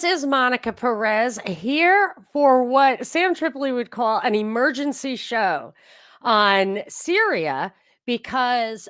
This is Monica Perez here for what Sam Tripoli would call an emergency show on Syria because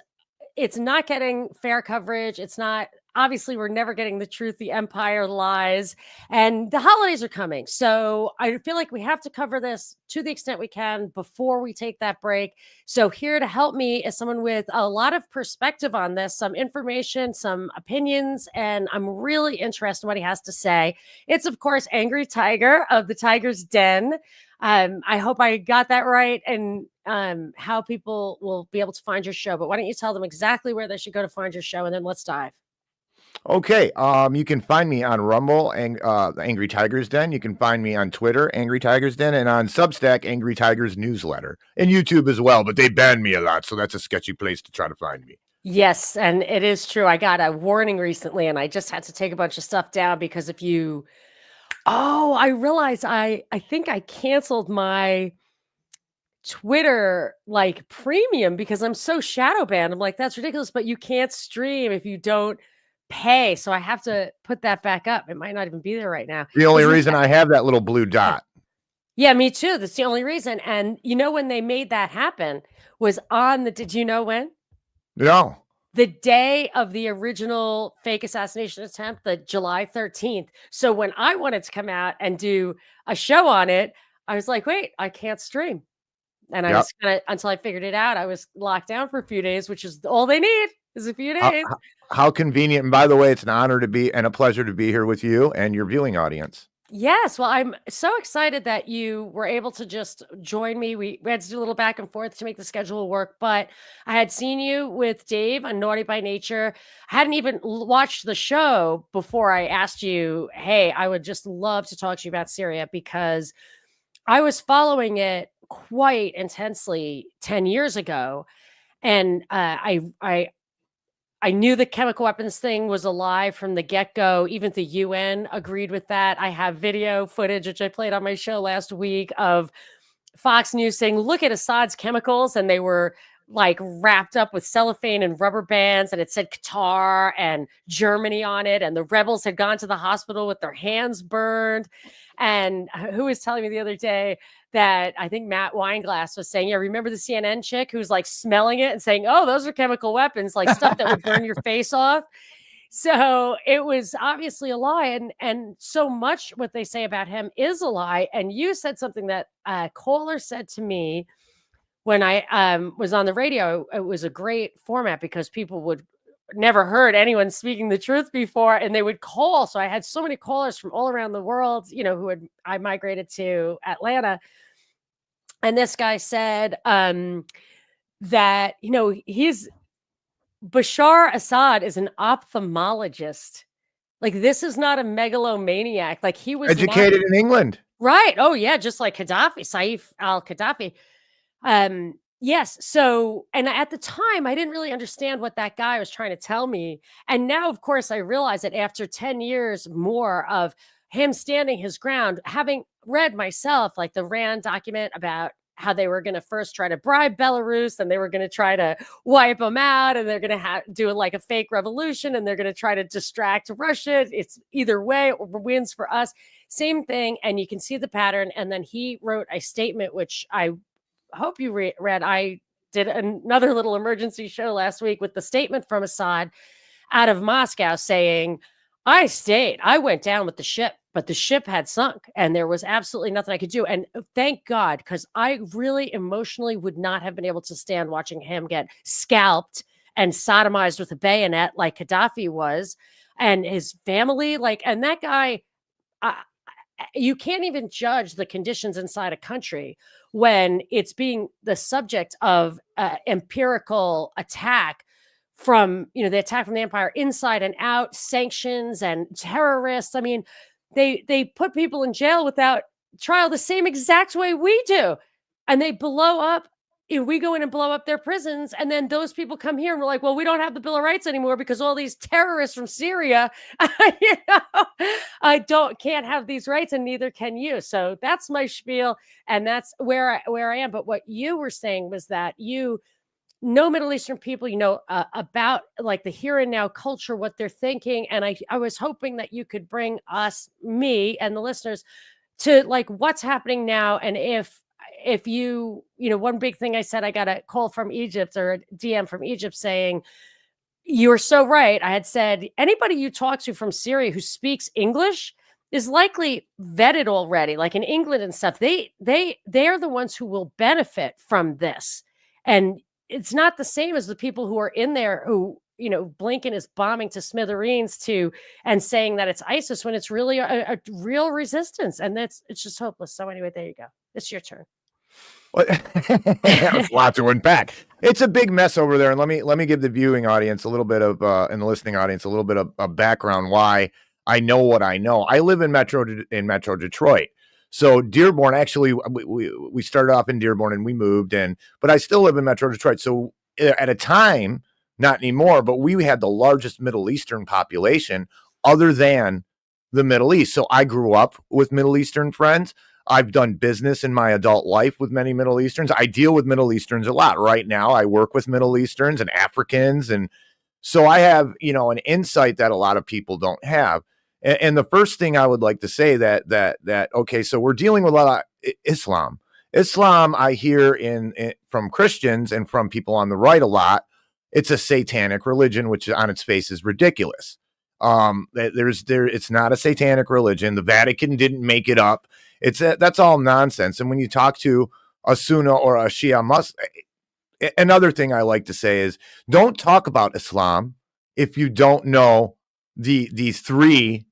it's not getting fair coverage. It's not, obviously, we're never getting the truth. The empire lies, and the holidays are coming. So I feel like we have to cover this to the extent we can before we take that break. So, here to help me is someone with a lot of perspective on this, some information, some opinions, and I'm really interested in what he has to say. It's, of course, Angry Tiger of the Tiger's Den. I hope I got that right, and how people will be able to find your show. But why don't you tell them exactly where they should go to find your show, and then let's dive. Okay, you can find me on Rumble, Angry Tigers Den. You can find me on Twitter, Angry Tigers Den, and on Substack, Angry Tigers Newsletter, and YouTube as well. But they banned me a lot, so that's a sketchy place to try to find me. Yes, and it is true. I got a warning recently, and I just had to take a bunch of stuff down because if you, I realized I think I canceled my Twitter like premium because I'm so shadow banned. I'm like, that's ridiculous, but you can't stream if you don't pay. So I have to put that back up. It might not even be there right now. The only reason I have that little blue dot. Yeah, me too. That's the only reason. And you know, when they made that happen was on did you know when? No. The day of the original fake assassination attempt, the July 13th. So when I wanted to come out and do a show on it, I was like, wait, I can't stream. And I was kind of, until I figured it out, I was locked down for a few days, which is all they need is a few days. How convenient. And by the way, it's an honor to be and a pleasure to be here with you and your viewing audience. Yes. Well, I'm so excited that you were able to just join me. We had to do a little back and forth to make the schedule work, but I had seen you with Dave on Naughty by Nature. I hadn't even watched the show before I asked you, hey, I would just love to talk to you about Syria because I was following it quite intensely 10 years ago. And I knew the chemical weapons thing was a lie from the get-go. Even the UN agreed with that. I have video footage, which I played on my show last week, of Fox News saying, look at Assad's chemicals. And they were like wrapped up with cellophane and rubber bands. And it said Qatar and Germany on it. And the rebels had gone to the hospital with their hands burned. And who was telling me the other day that I think Matt Weinglass was saying, yeah, remember the CNN chick who's like smelling it and saying, oh, those are chemical weapons, like stuff that would burn your face off. So it was obviously a lie. And so much what they say about him is a lie. And you said something that a caller said to me when I was on the radio. It was a great format because people would never heard anyone speaking the truth before, and they would call. So I had so many callers from all around the world, I migrated to Atlanta. And this guy said that, he's Bashar Assad is an ophthalmologist. Like, this is not a megalomaniac. Like, he was educated in England. Right. Oh, yeah. Just like Gaddafi, Saif al-Gaddafi. Yes. So, and at the time, I didn't really understand what that guy was trying to tell me. And now, of course, I realize that after 10 years more of him standing his ground, having read myself, like the RAND document about how they were going to first try to bribe Belarus and they were going to try to wipe them out and they're going to do like a fake revolution and they're going to try to distract Russia. It's either way or wins for us. Same thing. And you can see the pattern. And then he wrote a statement, which I hope you read. I did another little emergency show last week with the statement from Assad out of Moscow saying, I went down with the ship, but the ship had sunk and there was absolutely nothing I could do. And thank God, because I really emotionally would not have been able to stand watching him get scalped and sodomized with a bayonet like Gaddafi was, and his family. And that guy, you can't even judge the conditions inside a country when it's being the subject of empirical attack from, the attack from the empire inside and out, sanctions and terrorists. I mean, they put people in jail without trial the same exact way we do. And they blow up. We go in and blow up their prisons. And then those people come here and we're like, well, we don't have the Bill of Rights anymore because all these terrorists from Syria, can't have these rights and neither can you. So that's my spiel. And that's where I am. But what you were saying was that you know Middle Eastern people, about like the here and now culture, what they're thinking. And I was hoping that you could bring me and the listeners to like what's happening now. And if one big thing I said, I got a call from Egypt or a DM from Egypt saying, you're so right. I had said anybody you talk to from Syria who speaks English is likely vetted already, like in England and stuff. They're the ones who will benefit from this. And it's not the same as the people who are in there who, Blinken is bombing to smithereens and saying that it's ISIS when it's really a real resistance. And it's just hopeless. So anyway, there you go. It's your turn. Well, that was a lot to unpack. It's a big mess over there, and let me give the viewing audience a little bit of and the listening audience a little bit of background why I know what I know. I live in Metro Detroit, so Dearborn. Actually, we started off in Dearborn and we moved, but I still live in Metro Detroit. So at a time, not anymore, but we had the largest Middle Eastern population other than the Middle East. So I grew up with Middle Eastern friends. I've done business in my adult life with many Middle Easterns. I deal with Middle Easterns a lot. Right now, I work with Middle Easterns and Africans. And so I have, an insight that a lot of people don't have. And the first thing I would like to say okay, so we're dealing with a lot of Islam. Islam, I hear from Christians and from people on the right a lot, it's a satanic religion, which on its face is ridiculous. It's not a satanic religion. The Vatican didn't make it up. That's all nonsense. And when you talk to a Sunni or a Shia Muslim, another thing I like to say is don't talk about Islam if you don't know these three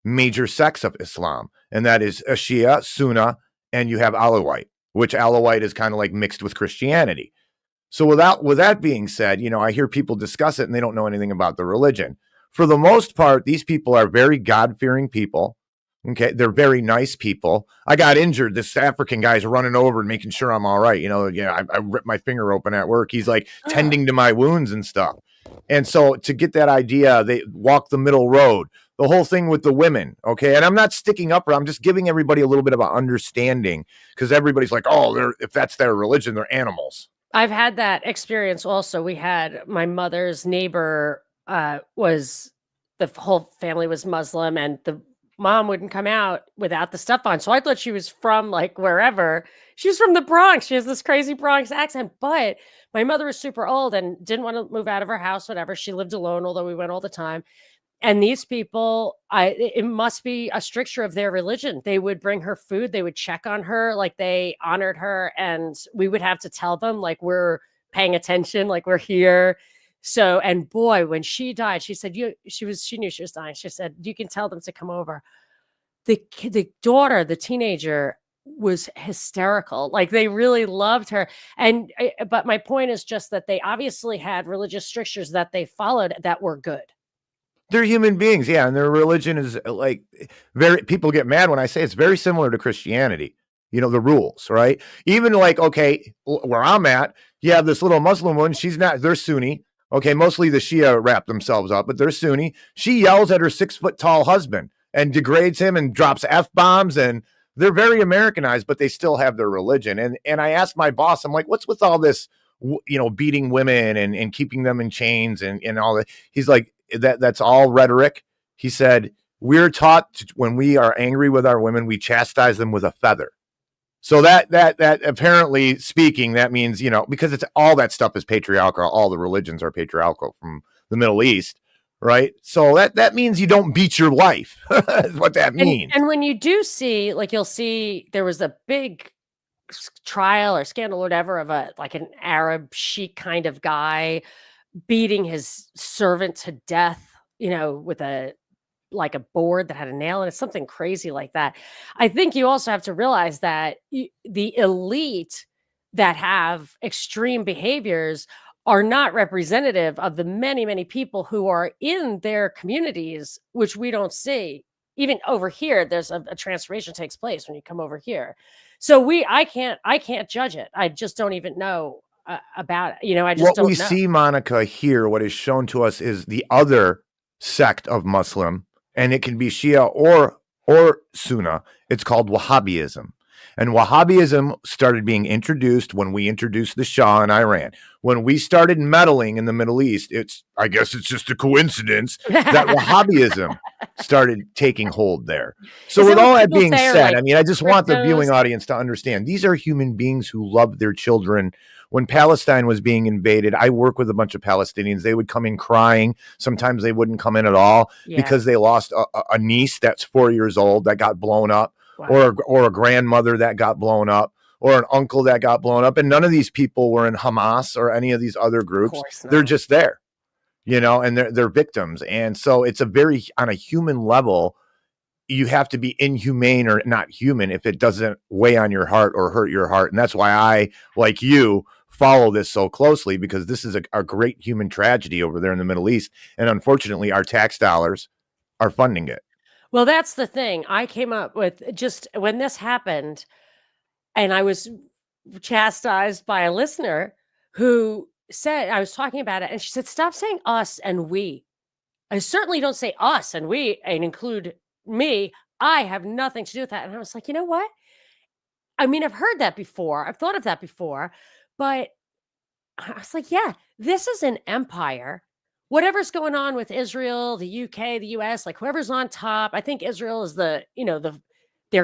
major sects of Islam, and that is a Shia, Sunni, and you have Alawite, which Alawite is kind of like mixed with Christianity. So with that being said, I hear people discuss it and they don't know anything about the religion. For the most part, these people are very God-fearing people. Okay, they're very nice people. I got injured. This African guy's running over and making sure I'm all right. I ripped my finger open at work. He's like tending to my wounds and stuff. And so to get that idea, they walk the middle road. The whole thing with the women, okay? And I'm not sticking up, I'm just giving everybody a little bit of an understanding because everybody's like, if that's their religion, they're animals. I've had that experience also. We had my mother's neighbor the whole family was Muslim, and the mom wouldn't come out without the stuff on. So I thought she was from like wherever. She was from the Bronx. She has this crazy Bronx accent, but my mother was super old and didn't want to move out of her house, whatever. She lived alone, although we went all the time. And these people, it must be a stricture of their religion. They would bring her food. They would check on her, like they honored her. And we would have to tell them like, we're paying attention, like we're here. So, and boy, when she died, she said, she knew she was dying. She said, you can tell them to come over. The daughter, the teenager was hysterical. Like they really loved her. But my point is just that they obviously had religious strictures that they followed that were good. They're human beings. Yeah. And their religion is like people get mad when I say it's very similar to Christianity, the rules, right? Even like, okay, where I'm at, you have this little Muslim woman. They're Sunni. Okay, mostly the Shia wrap themselves up, but they're Sunni. She yells at her 6-foot tall husband and degrades him and drops F-bombs, and they're very Americanized, but they still have their religion. And I asked my boss, I'm like, what's with all this, beating women and keeping them in chains and all that? He's like, that's all rhetoric. He said, we're taught when we are angry with our women, we chastise them with a feather. So that apparently speaking, that means, because it's all that stuff is patriarchal. All the religions are patriarchal from the Middle East, right? So that means you don't beat your wife. Is what that means. And when you do see, like you'll see there was a big trial or scandal or whatever of an Arab sheik kind of guy beating his servant to death, with a board that had a nail in it, something crazy like that. I think you also have to realize that the elite that have extreme behaviors are not representative of the many, many people who are in their communities, which we don't see. Even over here, there's a transformation takes place when you come over here. So I can't judge it. I just don't even know about it. I just don't know. What we see, Monica, here, what is shown to us is the other sect of Muslim, and it can be Shia or Sunni. It's called Wahhabism. And Wahhabism started being introduced when we introduced the Shah in Iran. When we started meddling in the Middle East, I guess it's just a coincidence that Wahhabism started taking hold there. So, Is that with what all that people being say are said, like I mean, I just want the viewing cryptos? audience to understand these are human beings who love their children. When Palestine was being invaded, I work with a bunch of Palestinians. They would come in crying. Sometimes they wouldn't come in at all Yeah. because they lost a niece that's 4 years old that got blown up, Wow. or a grandmother that got blown up, or an uncle that got blown up. And none of these people were in Hamas or any of these other Of groups. course They're not. just there, and they're victims. And so it's a very, on a human level, you have to be inhumane or not human if it doesn't weigh on your heart or hurt your heart. And that's why I, like you, follow this so closely, because this is a great human tragedy over there in the Middle East. And unfortunately, our tax dollars are funding it. Well, that's the thing. I came up with just when this happened, and I was chastised by a listener who said, I was talking about it, and she said, "Stop saying us and we. I certainly don't say us and we and include me. I have nothing to do with that." And I was like, you know what? I mean, I've heard that before. I've thought of that before, but I was like, yeah, this is an empire. Whatever's going on with Israel, the UK, the US, like whoever's on top, I think Israel is they're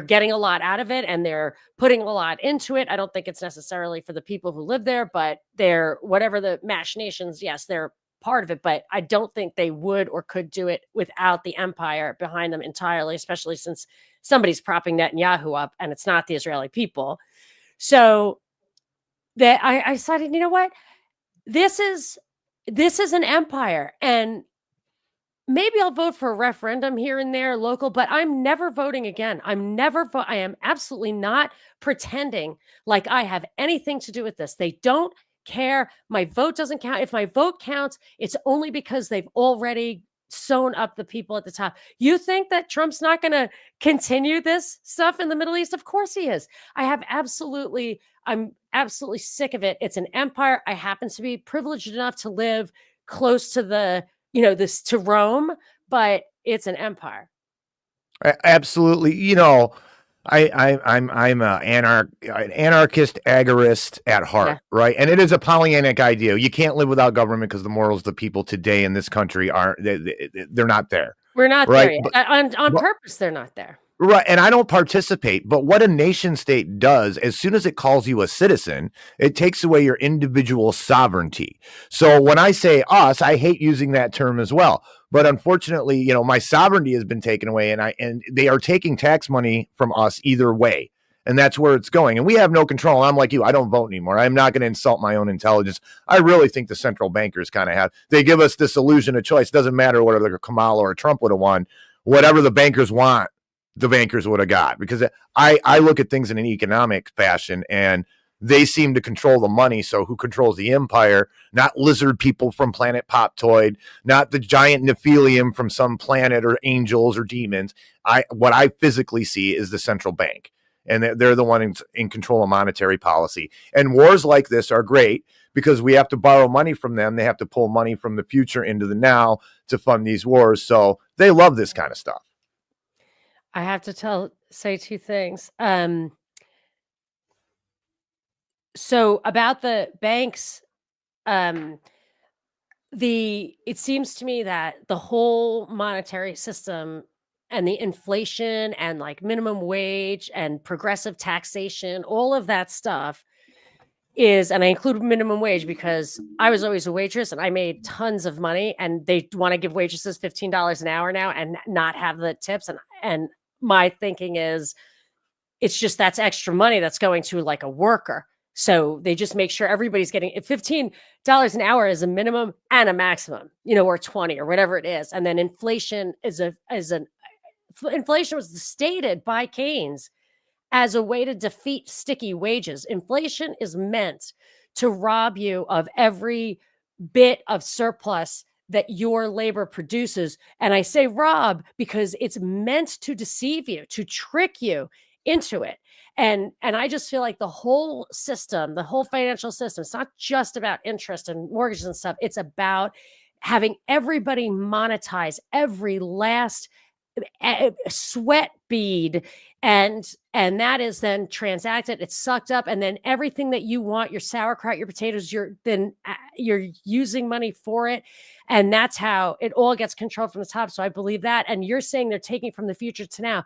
getting a lot out of it and they're putting a lot into it. I don't think it's necessarily for the people who live there, but they're whatever the machinations, yes, they're part of it, but I don't think they would or could do it without the empire behind them entirely, especially since somebody's propping Netanyahu up and it's not the Israeli people. So that I decided, you know what? This is this is an empire, and maybe I'll vote for a referendum here and there local, but I'm never voting again. I am absolutely not pretending like I have anything to do with this. They don't care. My vote doesn't count. If my vote counts, it's only because they've already sewn up the people at the top. You think that Trump's not going to continue this stuff in the Middle East? Of course he is. I'm absolutely sick of it. It's an empire. I happen to be privileged enough to live close to this to Rome, but it's an empire. Absolutely. I'm an anarchist agorist at Yeah. heart, right? And it is a Pollyannic idea. You can't live without government because the morals of the people today in this country they're not there, We're not there right? yet. But On but purpose, they're not there. right, and I don't participate, but what a nation state does, as soon as it calls you a citizen, it takes away your individual sovereignty. So when I say us, I hate using that term as well. But unfortunately, my sovereignty has been taken away, and they are taking tax money from us either way. And that's where it's going. And we have no control. I'm like you. I don't vote anymore. I'm not going to insult my own intelligence. I really think the central bankers kind of have. They give us this illusion of choice. Doesn't matter whether Kamala or Trump would have won. Whatever the bankers want, the bankers would have got, because I look at things in an economic fashion, and they seem to control the money. So who controls the empire? Not lizard people from planet Poptoid, not the giant Nephilium from some planet, or angels or demons. What I physically see is the central bank, and they're the one in control of monetary policy. And wars like this are great because we have to borrow money from them. They have to pull money from the future into the now to fund these wars. So they love this kind of stuff. I have to say two things. So about the banks, um, it seems to me that the whole monetary system and the inflation and like minimum wage and progressive taxation, all of that stuff and I include minimum wage because I was always a waitress and I made tons of money, and they want to give waitresses $15 an hour now and not have the tips. And my thinking is it's just that's extra money that's going to like a worker. So they just make sure everybody's getting $15 an hour is a minimum and a maximum, or 20 or whatever it is. And then inflation inflation was stated by Keynes as a way to defeat sticky wages. Inflation is meant to rob you of every bit of surplus that your labor produces. And I say rob because it's meant to deceive you, to trick you into it. And I just feel like the whole system, the whole financial system, it's not just about interest and mortgages and stuff. It's about having everybody monetize every last sweat bead, and that is then transacted, it's sucked up, and then everything that you want, your sauerkraut, your potatoes, you're using money for it, and that's how it all gets controlled from the top. So I believe that, and you're saying they're taking from the future to now.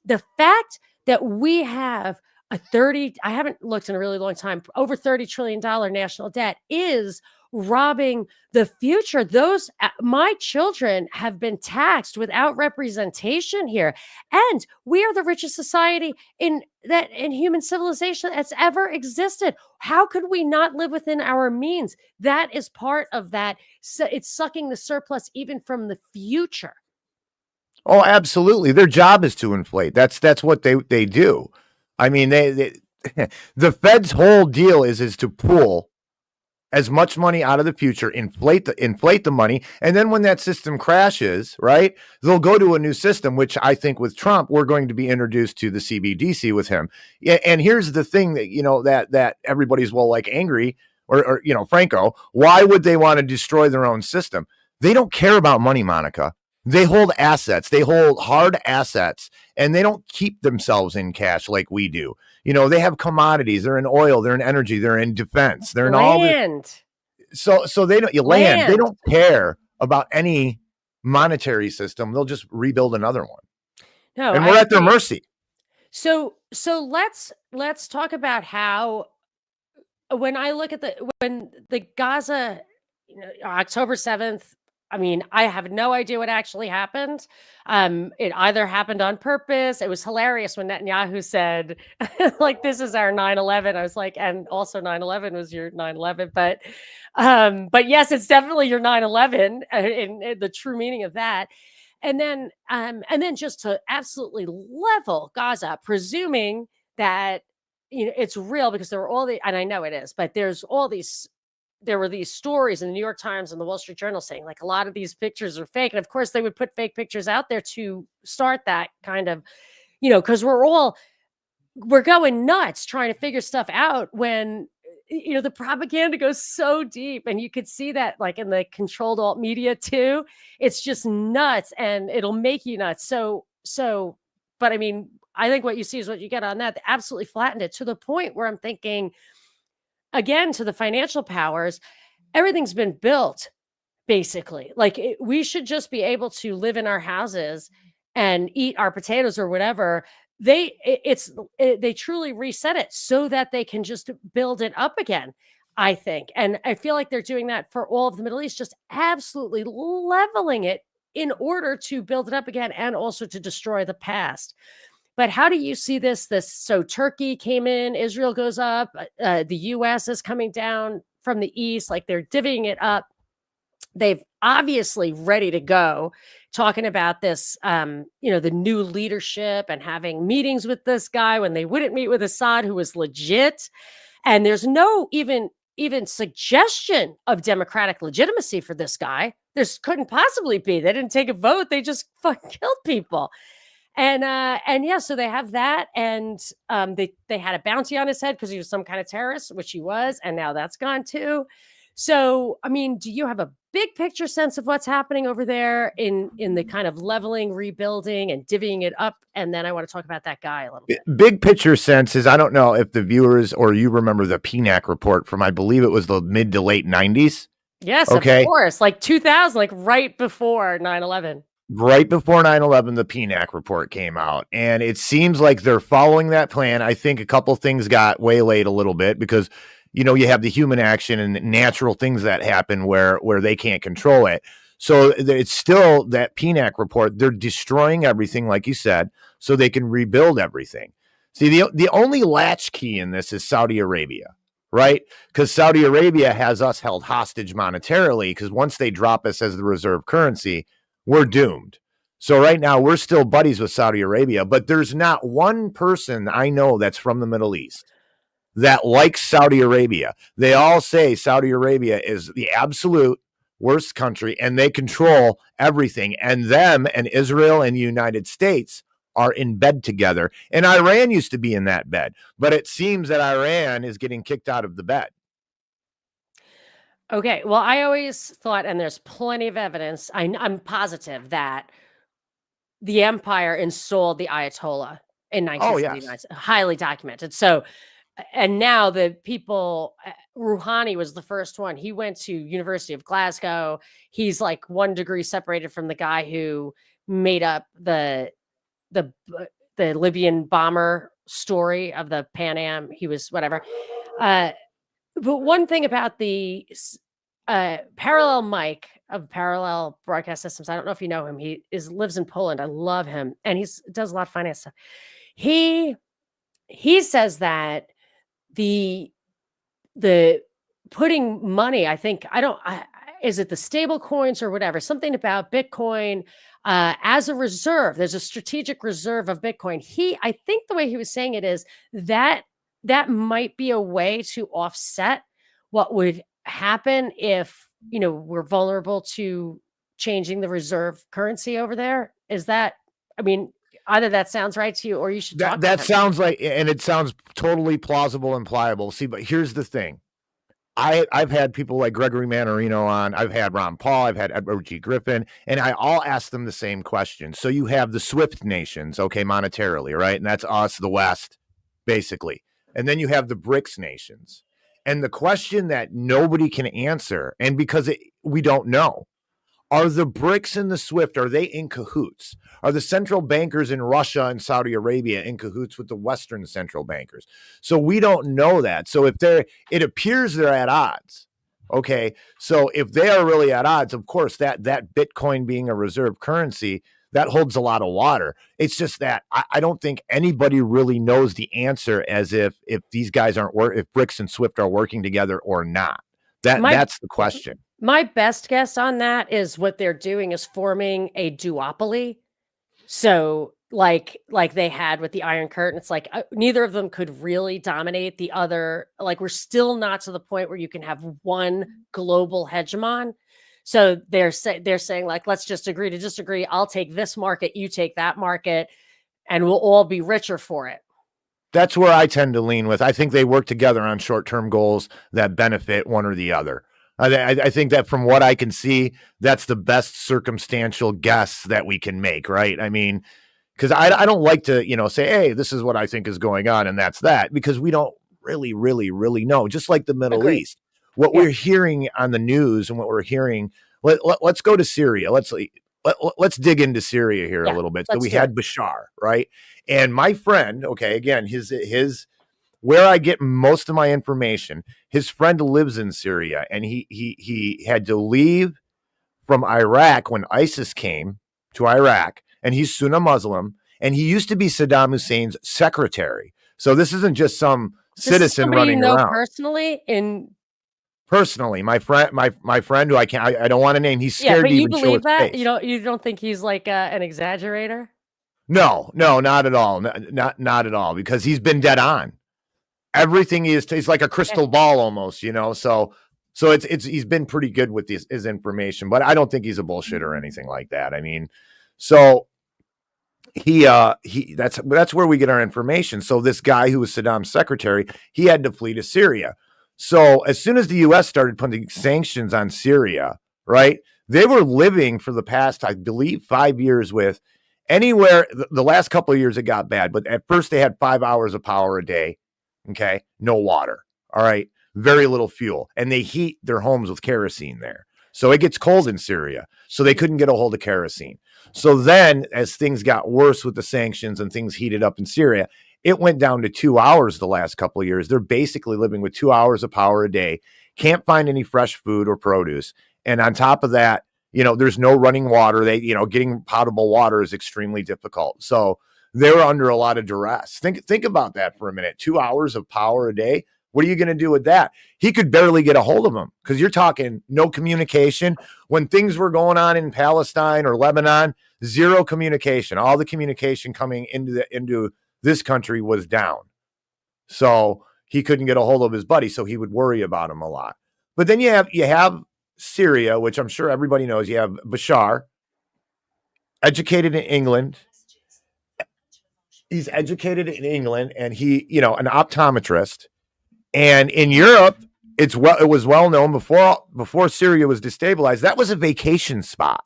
The fact that we have a 30, I haven't looked in a really long time, over $30 trillion national debt is robbing the future. Those my children have been taxed without representation here, and we are the richest society in human civilization that's ever existed. How could we not live within our means? That is part of that. So it's sucking the surplus even from the future. Oh, absolutely. Their job is to inflate. That's what they do. I mean, they the Fed's whole deal is to pull as much money out of the future, inflate the money, and then when that system crashes, right, they'll go to a new system. Which I think with Trump, we're going to be introduced to the CBDC with him. Yeah, and here's the thing that that everybody's like angry or Franco. Why would they want to destroy their own system? They don't care about money, Monica. They hold assets. They hold hard assets, and they don't keep themselves in cash like we do. They have commodities. They're in oil. They're in energy. They're in defense. They're in all the Land. so they don't land. They don't care about any monetary system. They'll just rebuild another one. No, And we're at their mercy. So let's talk about how when I look at when the Gaza, October 7th, I mean, I have no idea what actually happened. It either happened on purpose. It was hilarious when Netanyahu said, like, this is our 9/11. I was like, and also 9/11 was your 9/11. But yes, it's definitely your 9/11 in the true meaning of that. And then just to absolutely level Gaza, presuming that it's real, because there were and I know it is, but there were these stories in the New York Times and the Wall Street Journal saying, like, a lot of these pictures are fake. And of course, they would put fake pictures out there to start that kind of, because we're going nuts trying to figure stuff out when, the propaganda goes so deep. And you could see that, like, in the controlled alt media too. It's just nuts, and it'll make you nuts. But I mean, I think what you see is what you get on that. They absolutely flattened it to the point where I'm thinking, again, to the financial powers, everything's been built basically. Like, we should just be able to live in our houses and eat our potatoes or whatever. They truly reset it so that they can just build it up again, I think. And I feel like they're doing that for all of the Middle East, just absolutely leveling it in order to build it up again and also to destroy the past. But how do you see this? So Turkey came in, Israel goes up, the U.S. is coming down from the east, like they're divvying it up. They've obviously ready to go, talking about this, the new leadership and having meetings with this guy when they wouldn't meet with Assad, who was legit. And there's no even suggestion of democratic legitimacy for this guy. There's couldn't possibly be. They didn't take a vote. They just fucking killed people. And yeah, so they have that, and they had a bounty on his head because he was some kind of terrorist, which he was, and now that's gone too. So, I mean, do you have a big picture sense of what's happening over there in the kind of leveling, rebuilding, and divvying it up? And then I want to talk about that guy a little bit. Big picture sense is, I don't know if the viewers or you remember the PNAC report from, I believe it was the mid to late 90s. Yes, okay. Of course, like 2000, like right before 9/11. Right before 9/11, the PNAC report came out, and it seems like they're following that plan. I think a couple things got waylaid a little bit because, you have the human action and natural things that happen where they can't control it. So it's still that PNAC report. They're destroying everything, like you said, so they can rebuild everything. See, the only latchkey in this is Saudi Arabia, right? Because Saudi Arabia has us held hostage monetarily, because once they drop us as the reserve currency, we're doomed. So right now we're still buddies with Saudi Arabia, but there's not one person I know that's from the Middle East that likes Saudi Arabia. They all say Saudi Arabia is the absolute worst country and they control everything. And them and Israel and the United States are in bed together. And Iran used to be in that bed, but it seems that Iran is getting kicked out of the bed. Okay, well, I always thought, and there's plenty of evidence, I'm positive that the empire installed the Ayatollah in Oh 1979. yes. It's highly documented. So, and now the people, Rouhani was the first one. He went to University of Glasgow. He's like 1 degree separated from the guy who made up the the Libyan bomber story of the Pan Am. He was whatever. But one thing about the Parallel Mike of Parallel Broadcast Systems, I don't know if you know him. He lives in Poland. I love him, and he's does a lot of finance stuff. He says that the putting money, I think is it the stable coins or whatever, something about Bitcoin as a reserve. There's a strategic reserve of Bitcoin. I think the way he was saying it is that might be a way to offset what would happen if, we're vulnerable to changing the reserve currency over there. Is that, I mean, either that sounds right to you or you should talk to That him. sounds like, and it sounds totally plausible and pliable. See, but here's the thing. I've had people like Gregory Mannarino on. I've had Ron Paul. I've had Edward G. Griffin, and I all ask them the same question. So you have the SWIFT nations, okay, monetarily, right? And that's us, the West, basically. And then you have the BRICS nations. And the question that nobody can answer, and because we don't know, are the BRICS and the SWIFT, are they in cahoots? Are the central bankers in Russia and Saudi Arabia in cahoots with the Western central bankers? So we don't know that. So if it appears they're at odds. Okay. So if they are really at odds, of course, that Bitcoin being a reserve currency, that holds a lot of water. It's just that I don't think anybody really knows the answer as if these guys if BRICS and SWIFT are working together or not. That's the question. My best guess on that is what they're doing is forming a duopoly. So like they had with the Iron Curtain, it's like neither of them could really dominate the other. Like we're still not to the point where you can have one global hegemon. So they're saying like, let's just agree to disagree. I'll take this market, you take that market, and we'll all be richer for it. That's where I tend to lean with. I think they work together on short-term goals that benefit one or the other. I think that from what I can see, that's the best circumstantial guess that we can make, right? I mean, because I don't like to, say, hey, this is what I think is going on, and that's that, because we don't really, really, really know. Just like the Middle East, what we're hearing on the news and what we're hearing. Let's go to Syria. Let's dig into Syria here a little bit. So we had Bashar, right? And my friend, okay, again, his where I get most of my information, his friend lives in Syria, and he had to leave from Iraq when ISIS came to Iraq, and he's Sunni Muslim, and he used to be Saddam Hussein's secretary. So this isn't just some citizen running around. Personally, my friend who I don't want to name, he's scared to even show his face. You believe that? You don't think he's like an exaggerator? No, not at all. Not at all, because he's been dead on. Everything he's like a crystal ball almost, So it's he's been pretty good with his information, but I don't think he's a bullshit or anything like that. I mean, so that's where we get our information. So this guy who was Saddam's secretary, he had to flee to Syria. So as soon as the U.S. started putting sanctions on Syria, right, they were living for the past, I believe, 5 years with anywhere. The last couple of years it got bad, but at first they had 5 hours of power a day. Okay. No water. All right. Very little fuel. And they heat their homes with kerosene there. So it gets cold in Syria. So they couldn't get a hold of kerosene. So then as things got worse with the sanctions and things heated up in Syria, it went down to 2 hours the last couple of years. They're basically living with 2 hours of power a day, can't find any fresh food or produce. And on top of that, there's no running water. Getting potable water is extremely difficult. So they were under a lot of duress. Think about that for a minute. 2 hours of power a day. What are you going to do with that? He could barely get a hold of them, because you're talking no communication. When things were going on in Palestine or Lebanon, zero communication. All the communication coming into this country was down. So he couldn't get a hold of his buddy, so he would worry about him a lot. But then you have Syria, which I'm sure everybody knows. You have Bashar, educated in England. He's educated in England, and he, an optometrist. And in Europe, it was well known before Syria was destabilized. That was a vacation spot.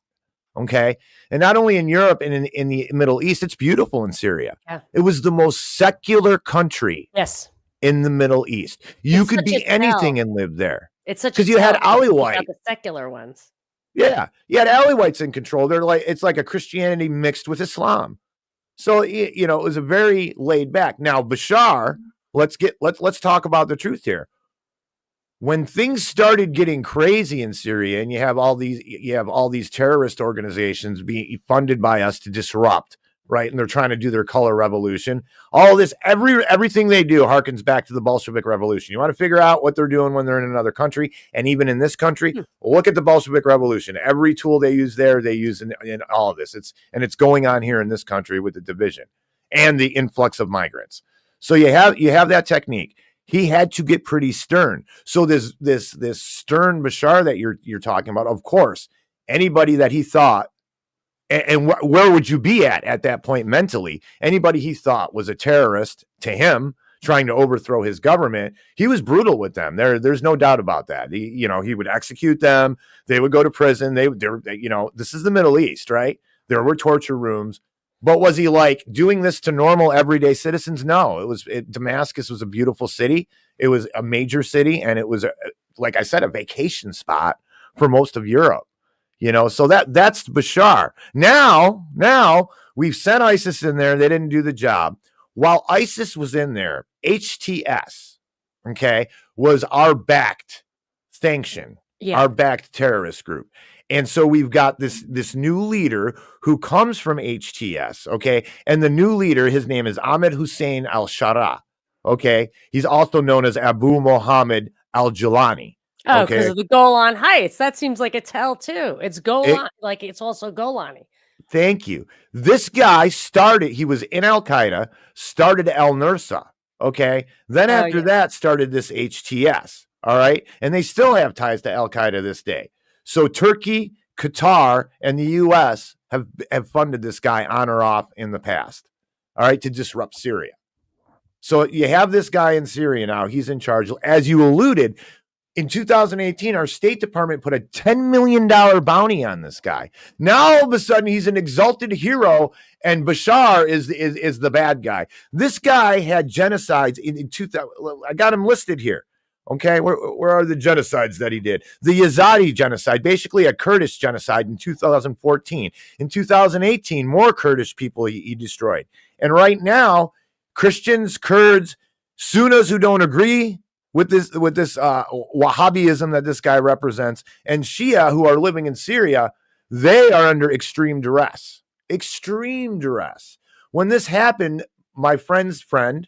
Okay. And not only in Europe and in the Middle East, it's beautiful in Syria. Yeah. It was the most secular country Yes. in the Middle East. You It's could such a be anything tell. and live there It's such a because you had tell when you Ally think about White. the secular ones. Yeah. You had Ally Whites in control. They're like, it's like a Christianity mixed with Islam. So, you know, it was a very laid back. Now, Bashar, let's talk about the truth here. When things started getting crazy in Syria and you have all these terrorist organizations being funded by us to disrupt, right? And they're trying to do their color revolution. All this, everything they do harkens back to the Bolshevik Revolution. You want to figure out what they're doing when they're in another country, and even in this country, look at the Bolshevik Revolution. Every tool they use there, they use in all of this. It's going on here in this country with the division and the influx of migrants. So you have that technique. He had to get pretty stern. So this stern Bashar that you're talking about, of course, anybody that he thought, and where would you be at that point mentally? Anybody he thought was a terrorist to him, trying to overthrow his government, he was brutal with them. There's no doubt about that. He would execute them. They would go to prison. This is the Middle East, right? There were torture rooms. But was he like doing this to normal everyday citizens? No, Damascus was a beautiful city. It was a major city, and it was, like I said, a vacation spot for most of Europe. So that's Bashar. Now we've sent ISIS in there. They didn't do the job. While ISIS was in there, HTS, okay, was our backed sanction, our backed terrorist group. And so we've got this new leader who comes from HTS, okay? And the new leader, his name is Ahmed Hussein al-Shara, okay? He's also known as Abu Mohammed al-Julani. Oh, because of the Golan Heights. That seems like a tell, too. It's Golan, it's also Golani. Thank you. This guy he was in Al-Qaeda, started al-Nusra, okay? Then after that started this HTS, all right? And they still have ties to Al-Qaeda this day. So Turkey, Qatar, and the U.S. have funded this guy on or off in the past, all right, to disrupt Syria. So you have this guy in Syria now. He's in charge. As you alluded, in 2018, our State Department put a $10 million bounty on this guy. Now, all of a sudden, he's an exalted hero, and Bashar is the bad guy. This guy had genocides in 2000. I got him listed here. Okay, where are the genocides that he did? The Yazidi genocide, basically a Kurdish genocide in 2014. In 2018, more Kurdish people he destroyed. And right now, Christians, Kurds, Sunnis who don't agree with this Wahhabism that this guy represents, and Shia who are living in Syria, they are under extreme duress. Extreme duress. When this happened, my friend's friend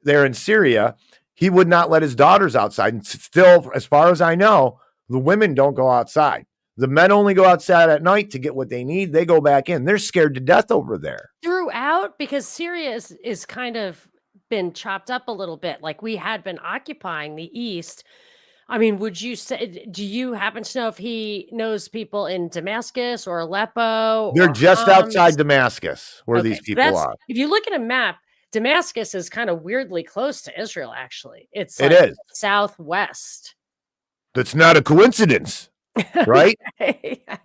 there in Syria, he would not let his daughters outside. And still, as far as I know, the women don't go outside. The men only go outside at night to get what they need. They go back in. They're scared to death over there. Throughout, because Syria is kind of been chopped up a little bit. Like we had been occupying the East. I mean, would you say, do you happen to know if he knows people in Damascus or Aleppo? They're or just Homs? outside Damascus where these people are. If you look at a map, Damascus is kind of weirdly close to Israel, actually. It is southwest. That's not a coincidence, right?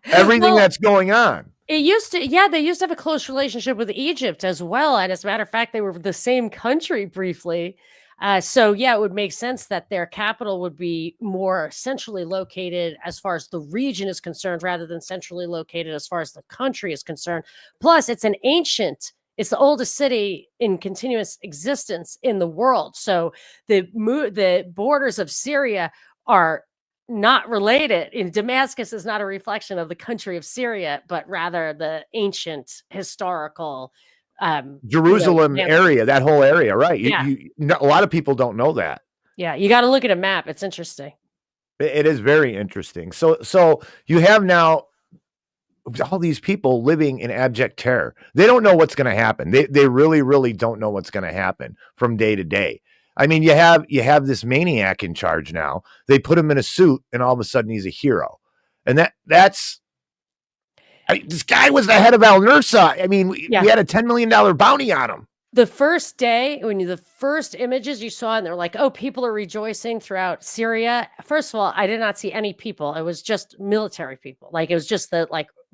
Everything that's going on. It used to, they used to have a close relationship with Egypt as well. And as a matter of fact, they were the same country briefly. So it would make sense that their capital would be more centrally located as far as the region is concerned, rather than centrally located as far as the country is concerned. Plus, it's the oldest city in continuous existence in the world. So the borders of Syria are not related. In Damascus is not a reflection of the country of Syria, but rather the ancient historical Jerusalem area, that whole area, right? A lot of people don't know that. Yeah, you got to look at a map. It's interesting. It is very interesting. So you have now all these people living in abject terror. They don't know what's going to happen. They really, really don't know what's going to happen from day to day. I mean, you have this maniac in charge now. They put him in a suit, and all of a sudden he's a hero. And this guy was the head of al-Nusra. I mean, we had a $10 million bounty on him. The first day, the first images you saw, and they're like, oh, people are rejoicing throughout Syria. First of all, I did not see any people. It was just military people. Like, it was just the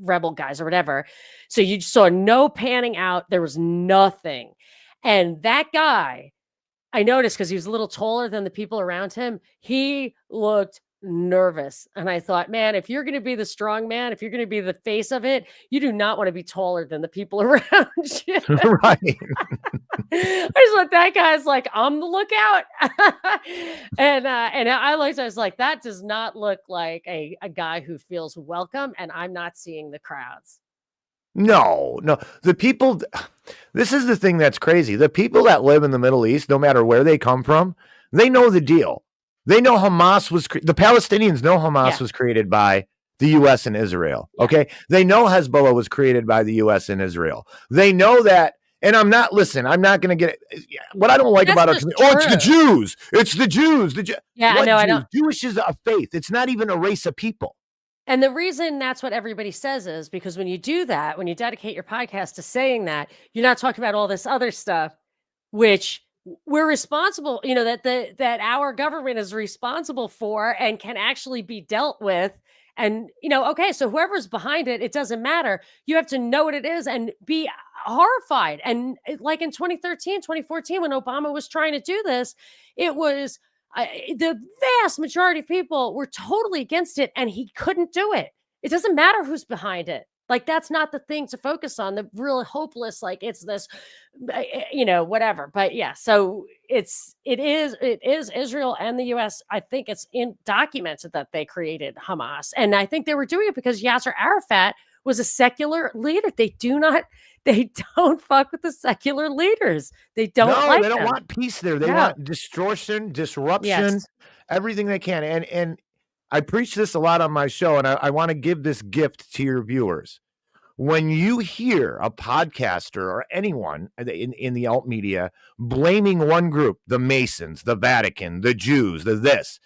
rebel guys or whatever. So you saw no panning out. There was nothing. And that guy, I noticed because he was a little taller than the people around him, he looked nervous. And I thought, man, if you're going to be the strong man, if you're going to be the face of it, you do not want to be taller than the people around you. Right. I just want that guy's like on the lookout. and I looked, I was like, that does not look like a guy who feels welcome. And I'm not seeing the crowds. No. The people, this is the thing that's crazy. The people that live in the Middle East, no matter where they come from, they know the deal. They know Hamas the Palestinians know Hamas was created by the U.S. and Israel. Okay. They know Hezbollah was created by the U.S. and Israel. They know that. And I'm not going to get it. What I don't like about it. It's the Jews. It's the Jews. Yeah, I know. I don't. Jewish is a faith. It's not even a race of people. And the reason that's what everybody says is because when you do that, when you dedicate your podcast to saying that, you're not talking about all this other stuff, which we're responsible, that our government is responsible for and can actually be dealt with. And, okay, so whoever's behind it, it doesn't matter. You have to know what it is and be horrified. And like in 2013, 2014, when Obama was trying to do this, it was the vast majority of people were totally against it, and he couldn't do it. It doesn't matter who's behind it. Like, that's not the thing to focus on. The really hopeless, like it's this, whatever. But yeah, so it is Israel and the U.S. I think it's documented that they created Hamas, and I think they were doing it because Yasser Arafat was a secular leader. They don't fuck with the secular leaders. They don't. No, they don't want peace there. They want distortion, disruption, everything they can. And I preach this a lot on my show, and I want to give this gift to your viewers. When you hear a podcaster or anyone in the alt media blaming one group, the Masons, the Vatican, the Jews, this,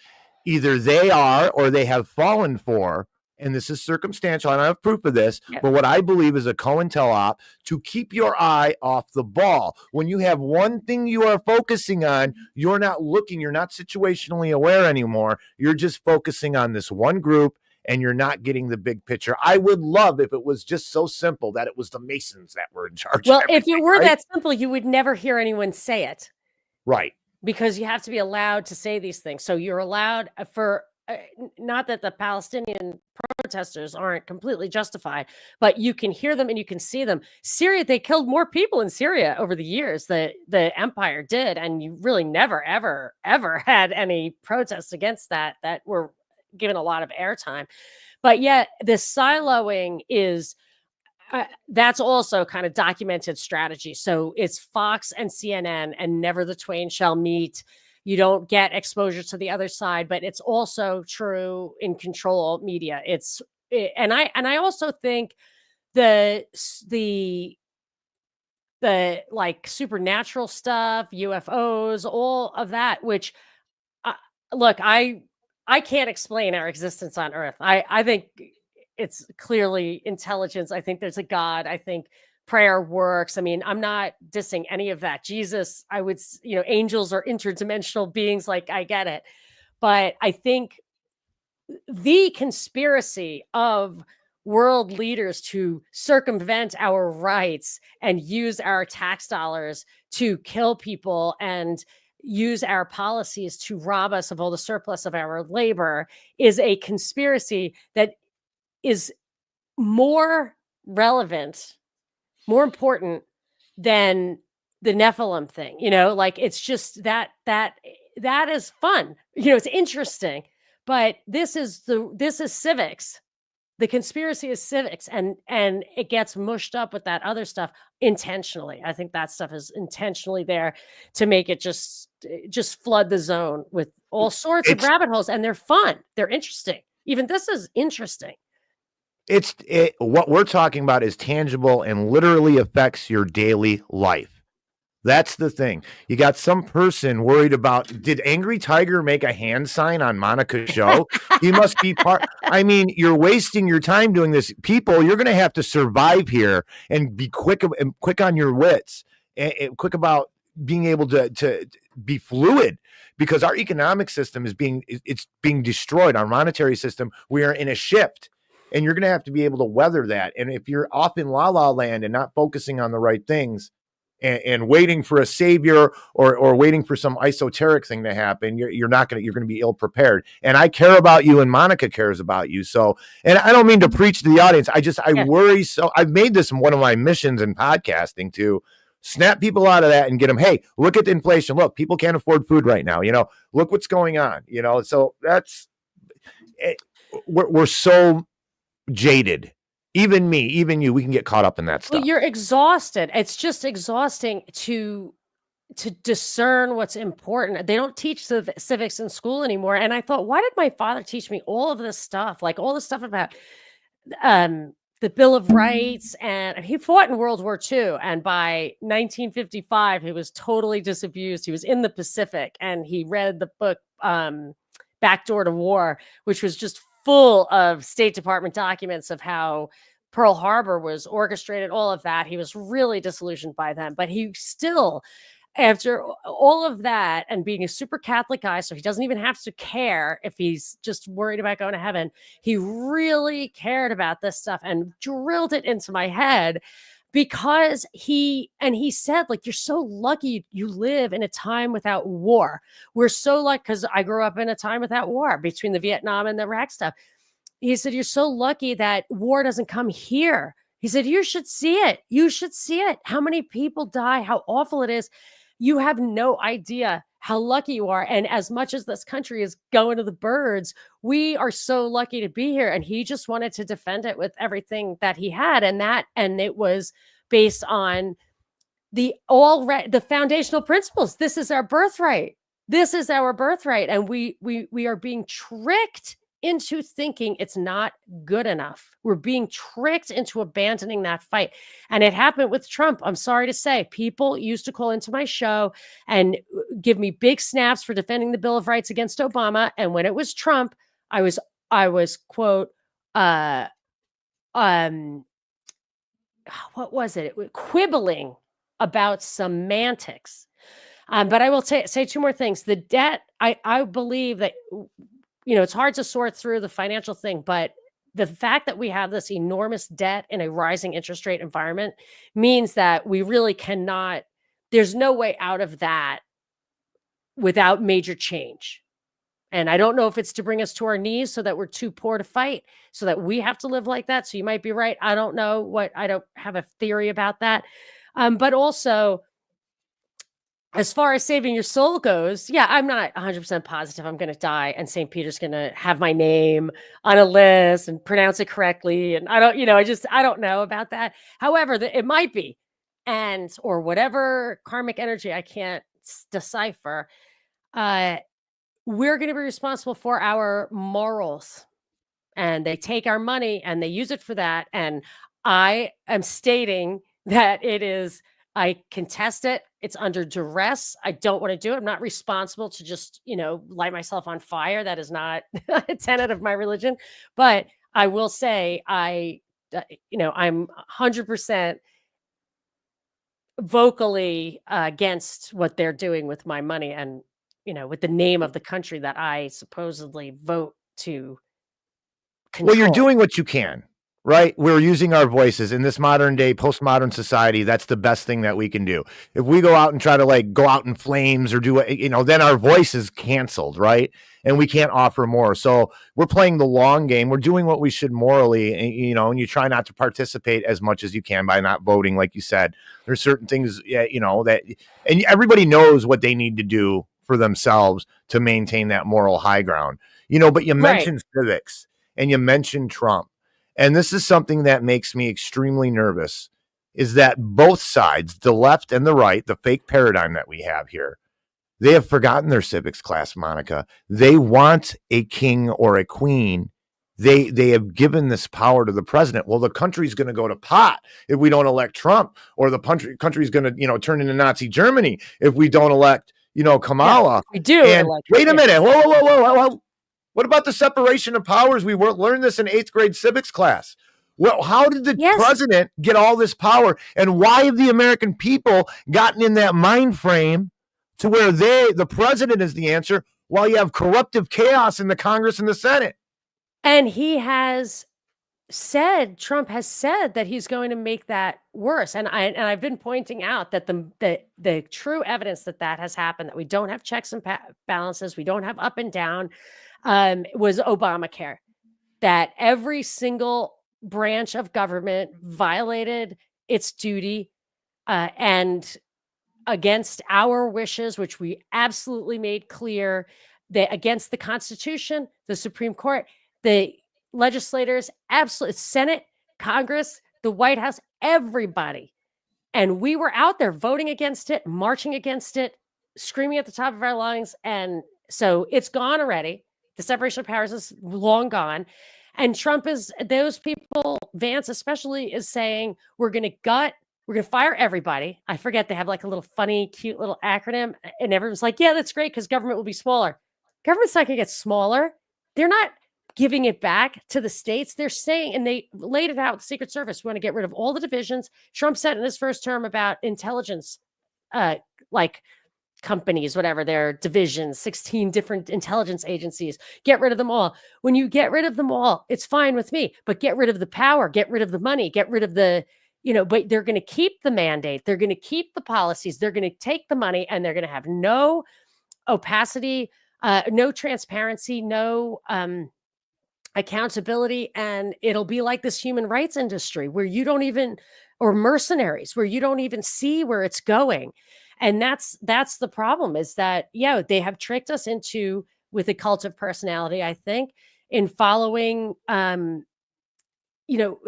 either they are or they have fallen for, and this is circumstantial, I don't have proof of this, but what I believe is a COINTELOP to keep your eye off the ball. When you have one thing you are focusing on, you're not situationally aware anymore. You're just focusing on this one group, and you're not getting the big picture. I would love if it was just so simple that it was the Masons that were in charge. Well, if it were that simple, you would never hear anyone say it. Right. Because you have to be allowed to say these things. So you're allowed for... not that the Palestinian protesters aren't completely justified, but you can hear them and you can see them. Syria, they killed more people in Syria over the years that the empire did, and you really never, ever, ever had any protests against that were given a lot of airtime. But yet this siloing is that's also kind of documented strategy. So it's Fox and CNN, and never the twain shall meet. You don't get exposure to the other side, but it's also true in control media. And I also think the like supernatural stuff, UFOs, all of that, which look, I can't explain our existence on Earth. I think it's clearly intelligence. I think there's a God. I think prayer works. I mean, I'm not dissing any of that. Jesus, I would, angels are interdimensional beings. Like, I get it. But I think the conspiracy of world leaders to circumvent our rights and use our tax dollars to kill people and use our policies to rob us of all the surplus of our labor is a conspiracy that is more relevant, more important than the Nephilim thing, like it's just that is fun. It's interesting, but this is civics. The conspiracy is civics, and it gets mushed up with that other stuff intentionally. I think that stuff is intentionally there to make it just flood the zone with all sorts of rabbit holes, and they're fun. They're interesting. Even this is interesting. What we're talking about is tangible and literally affects your daily life. That's the thing. You got some person worried about, did Angry Tiger make a hand sign on Monica's show? He must be part. I mean, you're wasting your time doing this. People, you're going to have to survive here and be quick on your wits and quick about being able to be fluid, because our economic system is being destroyed. Our monetary system, we are in a shift. and you're going to have to be able to weather that. And if you're off in la la land and not focusing on the right things, and waiting for a savior or waiting for some esoteric thing to happen, you're going to be ill prepared. And I care about you, and Monica cares about you. So, and I don't mean to preach to the audience. I worry. So I've made this one of my missions in podcasting to snap people out of that and get them. Hey, look at the inflation. Look, people can't afford food right now. Look what's going on. So that's we're so jaded. Even me, even you, we can get caught up in that stuff. Well, you're exhausted. It's just exhausting to discern what's important. They don't teach civics in school anymore. And I thought, why did my father teach me all of this stuff? Like all this stuff about the Bill of Rights, and he fought in World War II. And by 1955, he was totally disabused. He was in the Pacific, and he read the book Backdoor to War, which was just full of State Department documents of how Pearl Harbor was orchestrated, all of that. He was really disillusioned by them, but he still, after all of that and being a super Catholic guy, so he doesn't even have to care if he's just worried about going to heaven, he really cared about this stuff and drilled it into my head. Because he said, like, you're so lucky you live in a time without war. We're so lucky, because I grew up in a time without war between the Vietnam and the Iraq stuff. He said, you're so lucky that war doesn't come here. He said, you should see it. You should see it. How many people die, how awful it is. You have no idea how lucky you are. And as much as this country is going to the birds, we are so lucky to be here. And he just wanted to defend it with everything that he had. And it was based on the foundational principles. This is our birthright. This is our birthright. And we are being tricked into thinking it's not good enough. We're being tricked into abandoning that fight. And it happened with Trump. I'm sorry to say, people used to call into my show and give me big snaps for defending the Bill of Rights against Obama. And when it was Trump, I was quote, what was it? Quibbling about semantics. But I will say two more things. The debt, I believe that, it's hard to sort through the financial thing, but the fact that we have this enormous debt in a rising interest rate environment means that we really cannot, there's no way out of that without major change. And I don't know if it's to bring us to our knees so that we're too poor to fight, so that we have to live like that. So you might be right. I don't know I don't have a theory about that. But also, as far as saving your soul goes, yeah, I'm not 100% positive I'm going to die and St. Peter's going to have my name on a list and pronounce it correctly. And I don't, I don't know about that. However, it might be, or whatever karmic energy I can't decipher. We're going to be responsible for our morals, and they take our money and they use it for that. And I am stating that I contest it. It's under duress. I don't want to do it. I'm not responsible to just, light myself on fire. That is not a tenet of my religion. But I will say I'm 100% vocally against what they're doing with my money and, with the name of the country that I supposedly vote to control. Well, you're doing what you can. Right? We're using our voices in this modern day, postmodern society. That's the best thing that we can do. If we go out and try to go out in flames or do, then our voice is canceled, right? And we can't offer more. So we're playing the long game. We're doing what we should morally, and you try not to participate as much as you can by not voting. Like you said, there's certain things, that, and everybody knows what they need to do for themselves to maintain that moral high ground, but you mentioned civics and you mentioned Trump. And this is something that makes me extremely nervous, is that both sides, the left and the right, the fake paradigm that we have here, they have forgotten their civics class, Monica. They want a king or a queen. They have given this power to the president. Well, the country's going to go to pot if we don't elect Trump, or the country's going to, turn into Nazi Germany if we don't elect, Kamala. Yeah, we do. And wait a minute. Whoa. What about the separation of powers? We learned this in 8th grade civics class. Well, how did the president get all this power? And why have the American people gotten in that mind frame to where the president is the answer, while you have corruptive chaos in the Congress and the Senate? And he has Trump has said that he's going to make that worse, and I've been pointing out that the true evidence that that has happened, that we don't have checks and balances, we don't have up and down, was Obamacare. That every single branch of government violated its duty, and against our wishes, which we absolutely made clear, that against the Constitution, the Supreme Court, the legislators, absolutely, Senate, Congress, the White House, everybody. And we were out there voting against it, marching against it, screaming at the top of our lungs. And so it's gone already. The separation of powers is long gone. And Trump is, those people, Vance especially, is saying, we're going to fire everybody. I forget, they have like a little funny, cute little acronym. And everyone's like, yeah, that's great because government will be smaller. Government's not going to get smaller. They're not giving it back to the states. They're saying, and they laid it out with the Secret Service, we want to get rid of all the divisions. Trump said in his first term about intelligence, like companies, whatever, their divisions, 16 different intelligence agencies, get rid of them all. When you get rid of them all, it's fine with me, but get rid of the power, get rid of the money, get rid of the, but they're going to keep the mandate. They're going to keep the policies. They're going to take the money, and they're going to have no opacity, no transparency, no accountability. And it'll be like this human rights industry where you don't even, or mercenaries, where you don't even see where it's going. And that's the problem, is that, yeah, they have tricked us into, with a cult of personality, I think, in following,